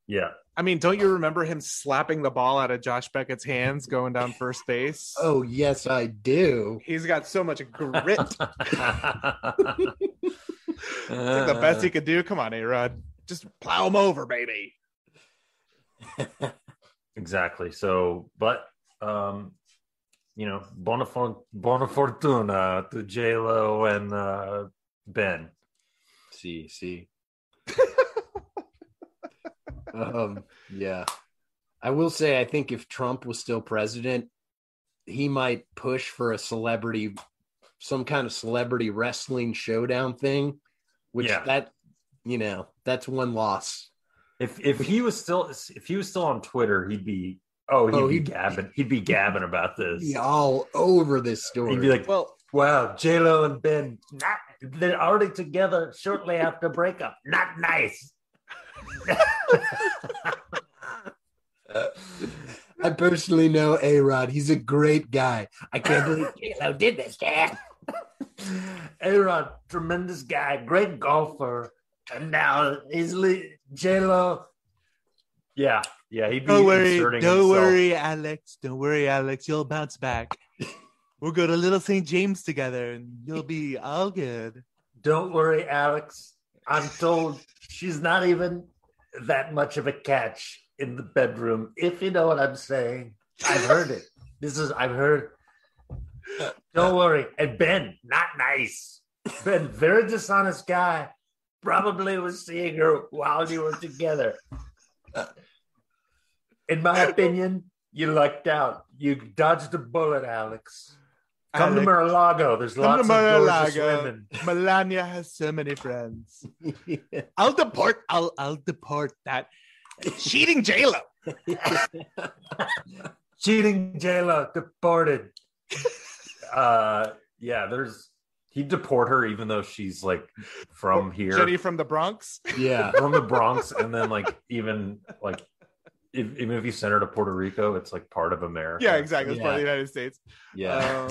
Yeah. I mean, don't you remember him slapping the ball out of Josh Beckett's hands going down first base? Oh, yes, I do. He's got so much grit. It's like the best he could do. Come on, A-Rod. Just plow him over, baby. Exactly. So, but, buona fortuna to J-Lo and Ben. See. Yeah. I will say, I think if Trump was still president, he might push for some kind of celebrity wrestling showdown thing, which that's one loss. If he was still on Twitter, he'd be gabbing about this. He'd be all over this story. He'd be like, wow, J-Lo and Ben, they're already together shortly after breakup. Not nice. I personally know A-Rod. He's a great guy. I can't believe J-Lo did this, Dad. A-Rod, tremendous guy, great golfer, and now he's J-Lo. Yeah, he'd be Don't himself. worry, Alex. Don't worry, Alex. You'll bounce back. We'll go to Little St. James together, and you'll be all good. Don't worry, Alex. I'm told she's not even that much of a catch in the bedroom, if you know what I'm saying. I've heard it. I've heard. Don't worry. And Ben, not nice. Ben, very dishonest guy. Probably was seeing her while you were together. In my opinion, you lucked out. You dodged a bullet, Alex. Come to Alex, Mar-a-Lago. There's come lots to of doors to Mar-a-Lago. swim in. Melania has so many friends. I'll deport that cheating J-Lo. Cheating Jlo deported. He'd deport her even though she's like from here. Jenny from the Bronx. Yeah. From the Bronx, and then even if you send her to Puerto Rico, it's like part of America. Yeah, exactly. It's part of Yeah. the United States. Yeah.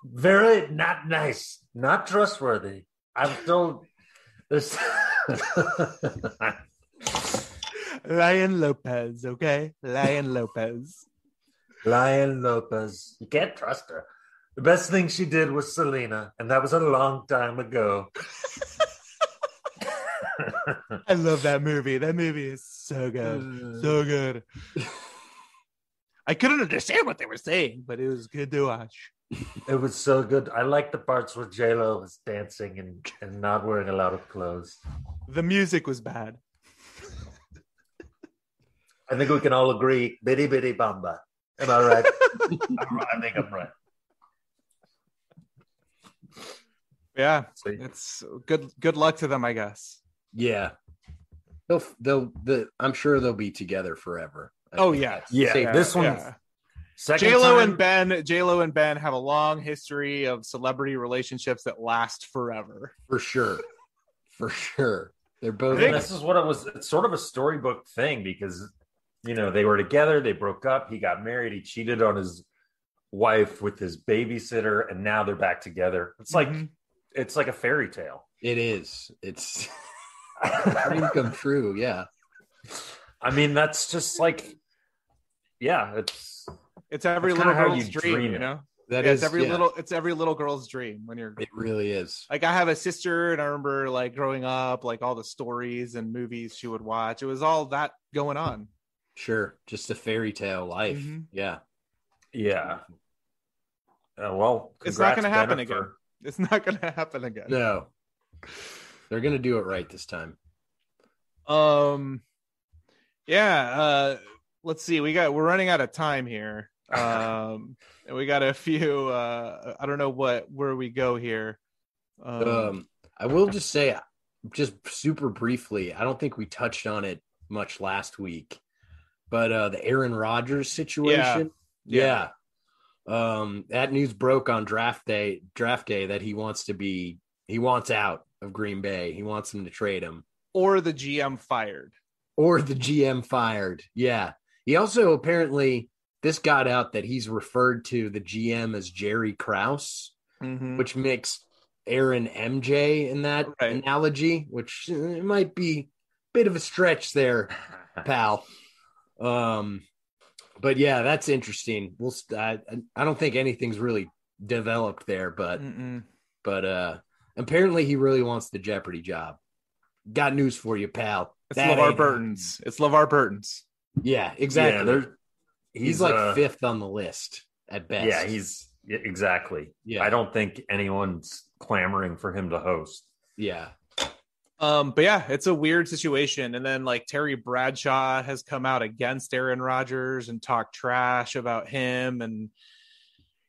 Very not nice, not trustworthy. I'm still this. Lion Lopez, okay? Lion Lopez. Lion Lopez. You can't trust her. The best thing she did was Selena, and that was a long time ago. I love that movie. That movie is so good. So good. I couldn't understand what they were saying, but it was good to watch. It was so good. I liked the parts where J-Lo was dancing and not wearing a lot of clothes. The music was bad. I think we can all agree, bitty bitty bamba. Am I right? I think I'm right. Yeah, See? it's good luck to them, I guess. Yeah. I'm sure they'll be together forever. Oh yeah. Yeah, this one. Yeah. Second J-Lo time, and Ben have a long history of celebrity relationships that last forever. For sure. They're both. And this is what it was. It's sort of a storybook thing because, they were together, they broke up, he got married, he cheated on his wife with his babysitter, and now they're back together. It's like it's like a fairy tale. It is. It's dream come true. Yeah. I mean, that's just like, It's every That's little kinda how girl's you dream, dream you it. know? That It's is every little girl's dream when you're It really is. like, I have a sister and I remember like growing up, like all the stories and movies she would watch. It was all that going on. Sure. Just a fairy tale life. Mhm. Yeah. Yeah. Well, It's not congrats, going to happen Bennett, again. It's not going to happen again. No. They're gonna do it right this time. Let's see. We're running out of time here. And we got a few I don't know where we go here. I will just say, just super briefly, I don't think we touched on it much last week, but the Aaron Rodgers situation. Yeah. That news broke on draft day that he wants out of Green Bay. He wants them to trade him. Or the GM fired. Yeah. He also apparently, this got out that he's referred to the GM as Jerry Krause, which makes Aaron MJ in that analogy, which might be a bit of a stretch there, pal. But yeah, that's interesting. I don't think anything's really developed there, but apparently he really wants the Jeopardy job. Got news for you, pal. It's LeVar Burton's. Yeah, exactly. Yeah, he's like fifth on the list at best. Yeah, exactly. Yeah. I don't think anyone's clamoring for him to host. Yeah. But yeah, it's a weird situation. And then like Terry Bradshaw has come out against Aaron Rodgers and talked trash about him, and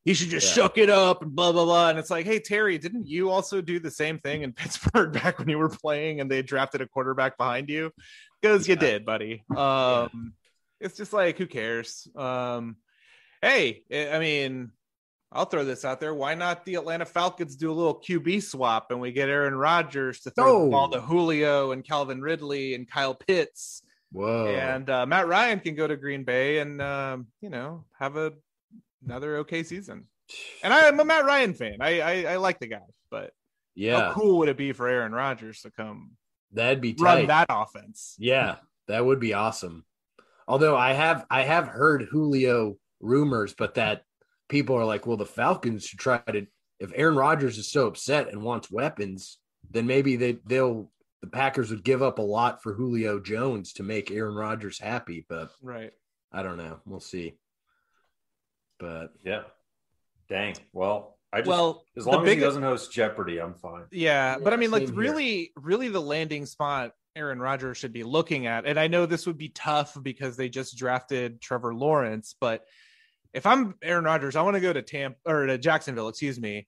he should just shuck it up and blah, blah, blah. And it's like, hey, Terry, didn't you also do the same thing in Pittsburgh back when you were playing and they drafted a quarterback behind you? Because you did, buddy. It's just like, who cares? Hey, I mean, I'll throw this out there. Why not the Atlanta Falcons do a little QB swap and we get Aaron Rodgers to throw the ball to Julio and Calvin Ridley and Kyle Pitts? Whoa. And Matt Ryan can go to Green Bay and, have another okay season. And I'm a Matt Ryan fan. I like the guy, but how cool would it be for Aaron Rodgers to come? That'd be tight. Run that offense. Yeah, that would be awesome. Although I have heard Julio rumors, but that people are like, well, the Falcons should try to, if Aaron Rodgers is so upset and wants weapons, then maybe the Packers would give up a lot for Julio Jones to make Aaron Rodgers happy. But I don't know. We'll see. But yeah, dang. Well, as long as he doesn't host Jeopardy, I'm fine. Yeah, but I mean, like, really the landing spot Aaron Rodgers should be looking at, and I know this would be tough because they just drafted Trevor Lawrence, but if I'm Aaron Rodgers, I want to go to to Jacksonville, excuse me,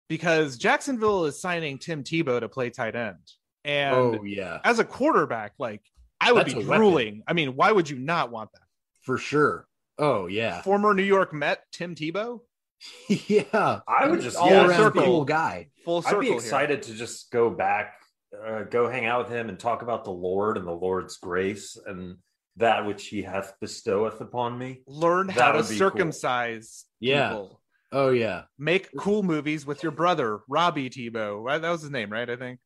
because Jacksonville is signing Tim Tebow to play tight end. And as a quarterback, like I would be drooling. I mean, why would you not want that? For sure. Oh yeah. Former New York Met Tim Tebow. Yeah, I would just all around cool guy. Full circle. I'd be excited to just go back, go hang out with him and talk about the Lord and the Lord's grace and that which He hath bestoweth upon me. Learn how to circumcise people. Oh yeah. Make cool movies with your brother Robbie Tebow. That was his name, right? I think.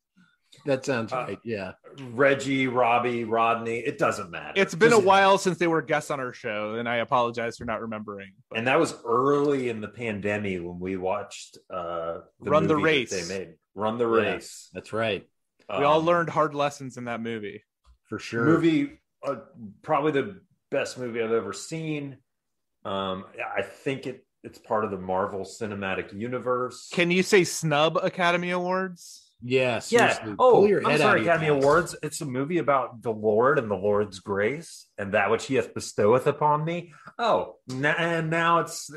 That sounds right. Yeah. Reggie, Robbie, Rodney. It doesn't matter. It's been a while since they were guests on our show, and I apologize for not remembering. But. And that was early in the pandemic when we watched Run the Race. They made Run the Race. That's right. We all learned hard lessons in that movie. For sure. Movie, probably the best movie I've ever seen. I think it's part of the Marvel Cinematic Universe. Can you say snub Academy Awards? Yes. Yeah. Oh, I'm sorry, Academy Awards. It's a movie about the Lord and the Lord's grace and that which He hath bestoweth upon me. Oh, and now it's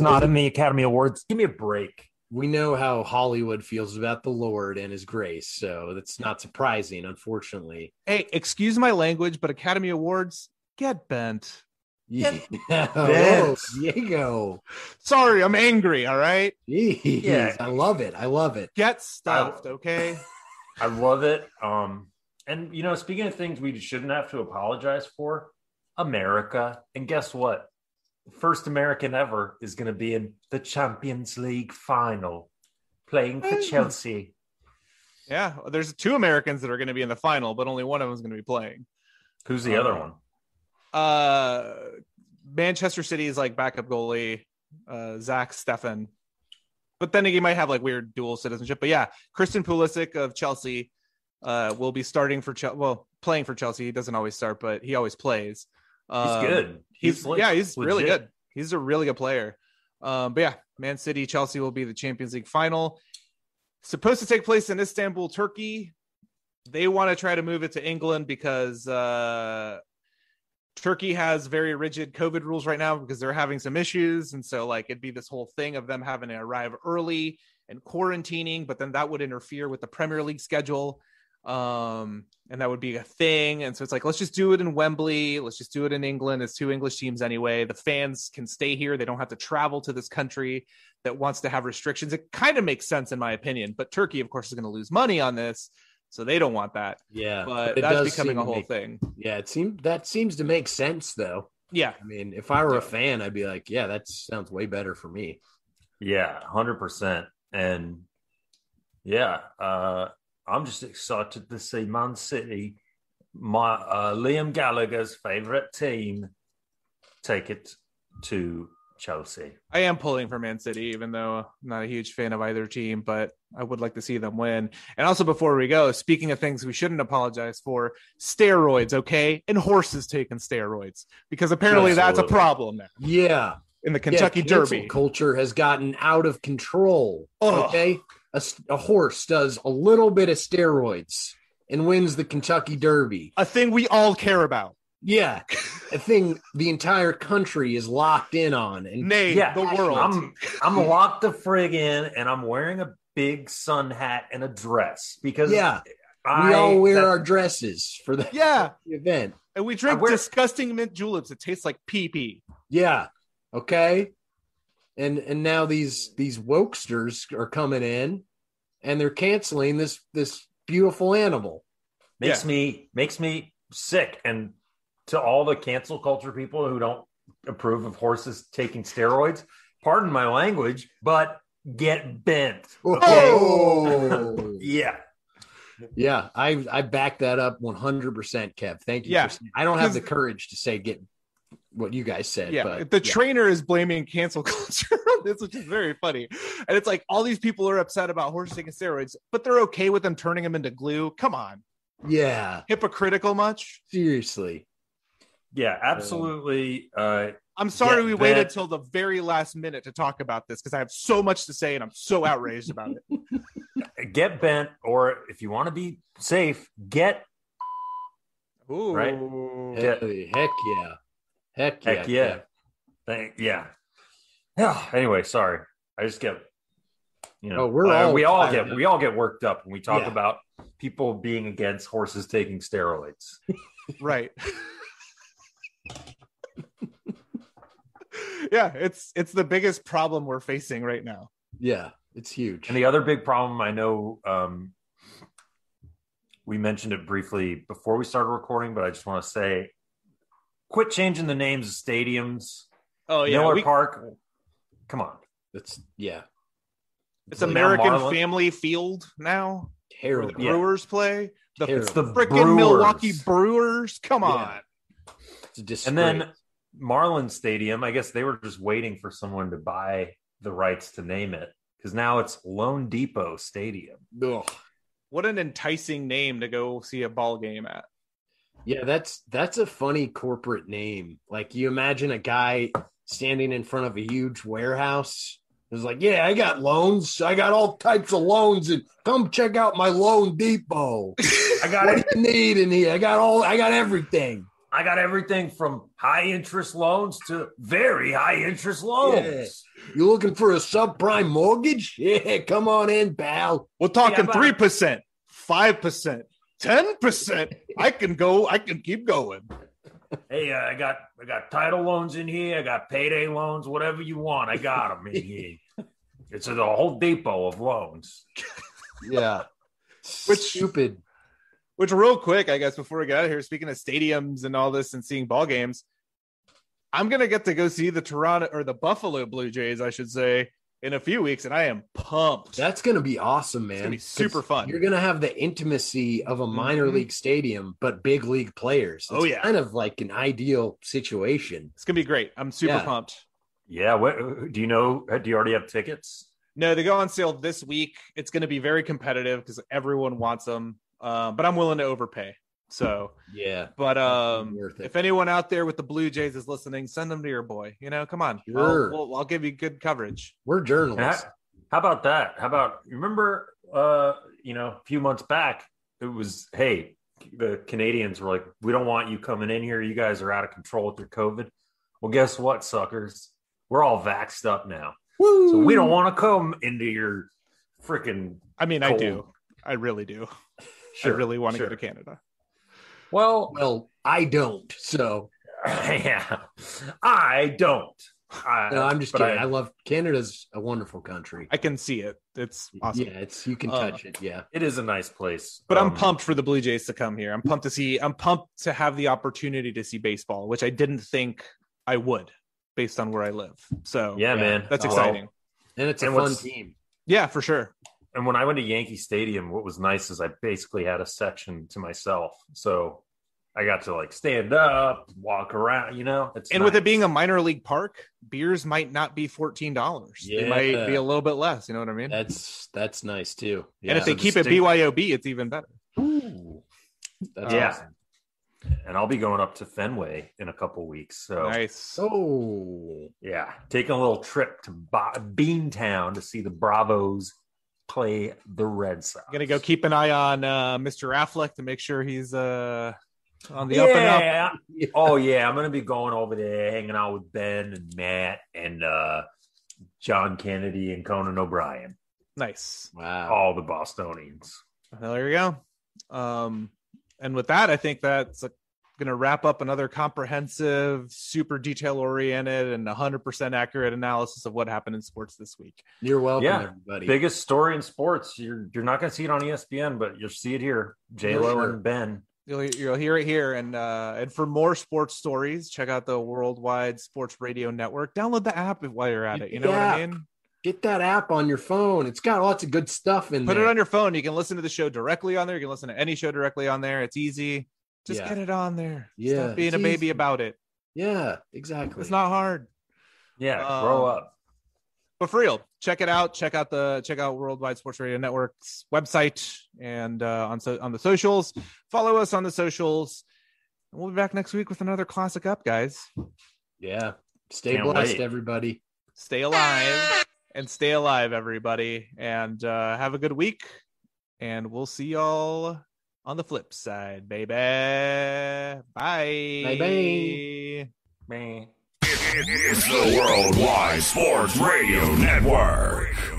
not in the Academy Awards. Give me a break. We know how Hollywood feels about the Lord and His grace, so that's not surprising, unfortunately. Hey, excuse my language, but Academy Awards, get bent. Yeah. Oh, Diego. Sorry, I'm angry. All right. Jeez, yeah, I love it. Get stuffed, okay? I love it. And speaking of things we shouldn't have to apologize for, America. And guess what? First American ever is going to be in the Champions League final, playing for Chelsea. Yeah, there's 2 Americans that are going to be in the final, but only one of them is going to be playing. Who's the other one? Manchester City's like backup goalie, Zach Steffen, but then he might have like weird dual citizenship. But yeah, Christian Pulisic of Chelsea will be starting for playing for Chelsea. He doesn't always start, but he always plays. He's good. He's really good. He's a really good player. But yeah, Man City, Chelsea will be the Champions League final. Supposed to take place in Istanbul, Turkey. They want to try to move it to England because Turkey has very rigid COVID rules right now because they're having some issues. And so like, it'd be this whole thing of them having to arrive early and quarantining, but then that would interfere with the Premier League schedule. And that would be a thing. And so it's like, let's just do it in Wembley. Let's just do it in England. It's 2 English teams anyway. The fans can stay here. They don't have to travel to this country that wants to have restrictions. It kind of makes sense in my opinion, but Turkey of course is going to lose money on this. So they don't want that. Yeah. But that's becoming a whole thing. Yeah. That seems to make sense though. Yeah. I mean, if I were a fan, I'd be like, yeah, that sounds way better for me. Yeah. 100%. And yeah, I'm just excited to see Man City, my Liam Gallagher's favorite team, take it to Chelsea. I am pulling for Man City, even though I'm not a huge fan of either team, but I would like to see them win. And also before we go, speaking of things we shouldn't apologize for, steroids, okay? And horses taking steroids, because apparently that's a problem now. Yeah. In the Kentucky Derby. Culture has gotten out of control. Okay. A horse does a little bit of steroids and wins the Kentucky Derby. A thing we all care about. Yeah. A thing the entire country is locked in on. And the world. I'm locked the frig in and I'm wearing a big sun hat and a dress because we all wear our dresses for the event. And we drink disgusting mint juleps. It tastes like pee-pee. Yeah. Okay. And now these wokesters are coming in and they're canceling this beautiful animal. Makes me sick. And to all the cancel culture people who don't approve of horses taking steroids, pardon my language, but get bent. Okay? Oh, yeah. Yeah, I back that up 100%, Kev. Thank you. Yeah, I don't have the courage to say get what you guys said. Yeah, but the trainer is blaming cancel culture on this, which is very funny. And it's like all these people are upset about horses taking steroids, but they're okay with them turning them into glue. Come on. Yeah. Hypocritical much? Seriously. Yeah, absolutely. I'm sorry we waited till the very last minute to talk about this because I have so much to say and I'm so outraged about it. Get bent, or if you want to be safe, get. Ooh. Right? Heck yeah. Yeah. Yeah. Anyway, sorry. I just get, we all get worked up when we talk about people being against horses taking steroids. Right. Yeah, it's the biggest problem we're facing right now. Yeah, it's huge. And the other big problem, I know, we mentioned it briefly before we started recording, but I just want to say, quit changing the names of stadiums. Oh yeah, Miller Park. Come on, It's American Family Field now. terrible. Where the Brewers play. Terrible. It's the Freaking Milwaukee Brewers. Come on. It's a disgrace. And then Marlins Stadium, I guess they were just waiting for someone to buy the rights to name it, because now it's Lone Depot Stadium. Ugh. What an enticing name to go see a ball game at. Yeah, that's a funny corporate name. Like, you imagine a guy standing in front of a huge warehouse. It's like, yeah, I got loans. I got all types of loans, and come check out my Loan Depot. I got What do you need in here? I got everything. I got everything from high interest loans to very high interest loans. Yeah. You looking for a subprime mortgage? Yeah, come on in, pal. We're talking 3%, 5%, 10%. I can keep going. Hey, I got title loans in here. I got payday loans, whatever you want. I got them in here. It's a whole depot of loans. Yeah. Stupid. Which, real quick, I guess, before we get out of here, speaking of stadiums and all this and seeing ball games, I'm going to get to go see the Buffalo Blue Jays, I should say, in a few weeks, and I am pumped. That's going to be awesome, man. It's going to be super fun. You're going to have the intimacy of a minor league stadium, but big league players. It's kind of like an ideal situation. It's going to be great. I'm super pumped. Yeah. Do you already have tickets? No, they go on sale this week. It's going to be very competitive because everyone wants them. But I'm willing to overpay. So yeah. But if anyone out there with the Blue Jays is listening, send them to your boy. Come on. Sure. I'll give you good coverage. We're journalists. How about that? Remember a few months back, it was, hey, the Canadians were like, we don't want you coming in here. You guys are out of control with your COVID. Well, guess what, suckers? We're all vaxxed up now. Woo! So we don't want to come into your freaking cold. I do. I really do. Sure, I really want to go to Canada. Well, I don't. So, yeah, I don't. No, I'm just kidding. I love Canada's a wonderful country. I can see it. It's awesome. Yeah, you can touch it. Yeah, it is a nice place. But I'm pumped for the Blue Jays to come here. I'm pumped to have the opportunity to see baseball, which I didn't think I would, based on where I live. So yeah, man, that's exciting. And it's a fun team. Yeah, for sure. And when I went to Yankee Stadium, what was nice is I basically had a section to myself. So I got to stand up, walk around, It's nice. With it being a minor league park, beers might not be $14. Yeah. They might be a little bit less. You know what I mean? That's nice too. Yeah. And if they keep it BYOB, it's even better. Ooh. That's awesome. And I'll be going up to Fenway in a couple weeks. So nice. Oh yeah, taking a little trip to Beantown to see the Bravos play the Red Sox. I'm gonna go keep an eye on Mr. Affleck to make sure he's on the up and up. Oh yeah, I'm gonna be going over there, hanging out with Ben and Matt and John Kennedy and Conan O'Brien. Nice. Wow. All the Bostonians. Well, there you go. And with that, I think that's going to wrap up another comprehensive, super detail-oriented, and 100% accurate analysis of what happened in sports this week. You're welcome, everybody. Biggest story in sports. You're not going to see it on ESPN, but you'll see it here. Jlo and Ben. You'll hear it here. And for more sports stories, check out the Worldwide Sports Radio Network. Download the app while you're at it. You know what I mean? Get that app on your phone. It's got lots of good stuff in there. Put it on your phone. You can listen to the show directly on there. You can listen to any show directly on there. It's easy. Just get it on there. Yeah. Stop being a baby about it. Yeah, exactly. It's not hard. Yeah, grow up. But for real, check it out. Check out Worldwide Sports Radio Network's website and on the socials. Follow us on the socials. And we'll be back next week with another classic up, guys. Yeah. Stay blessed, everybody. Stay alive. And stay alive, everybody. And have a good week. And we'll see y'all on the flip side, baby. Bye. Bye. Bye. It's the Worldwide Sports Radio Network.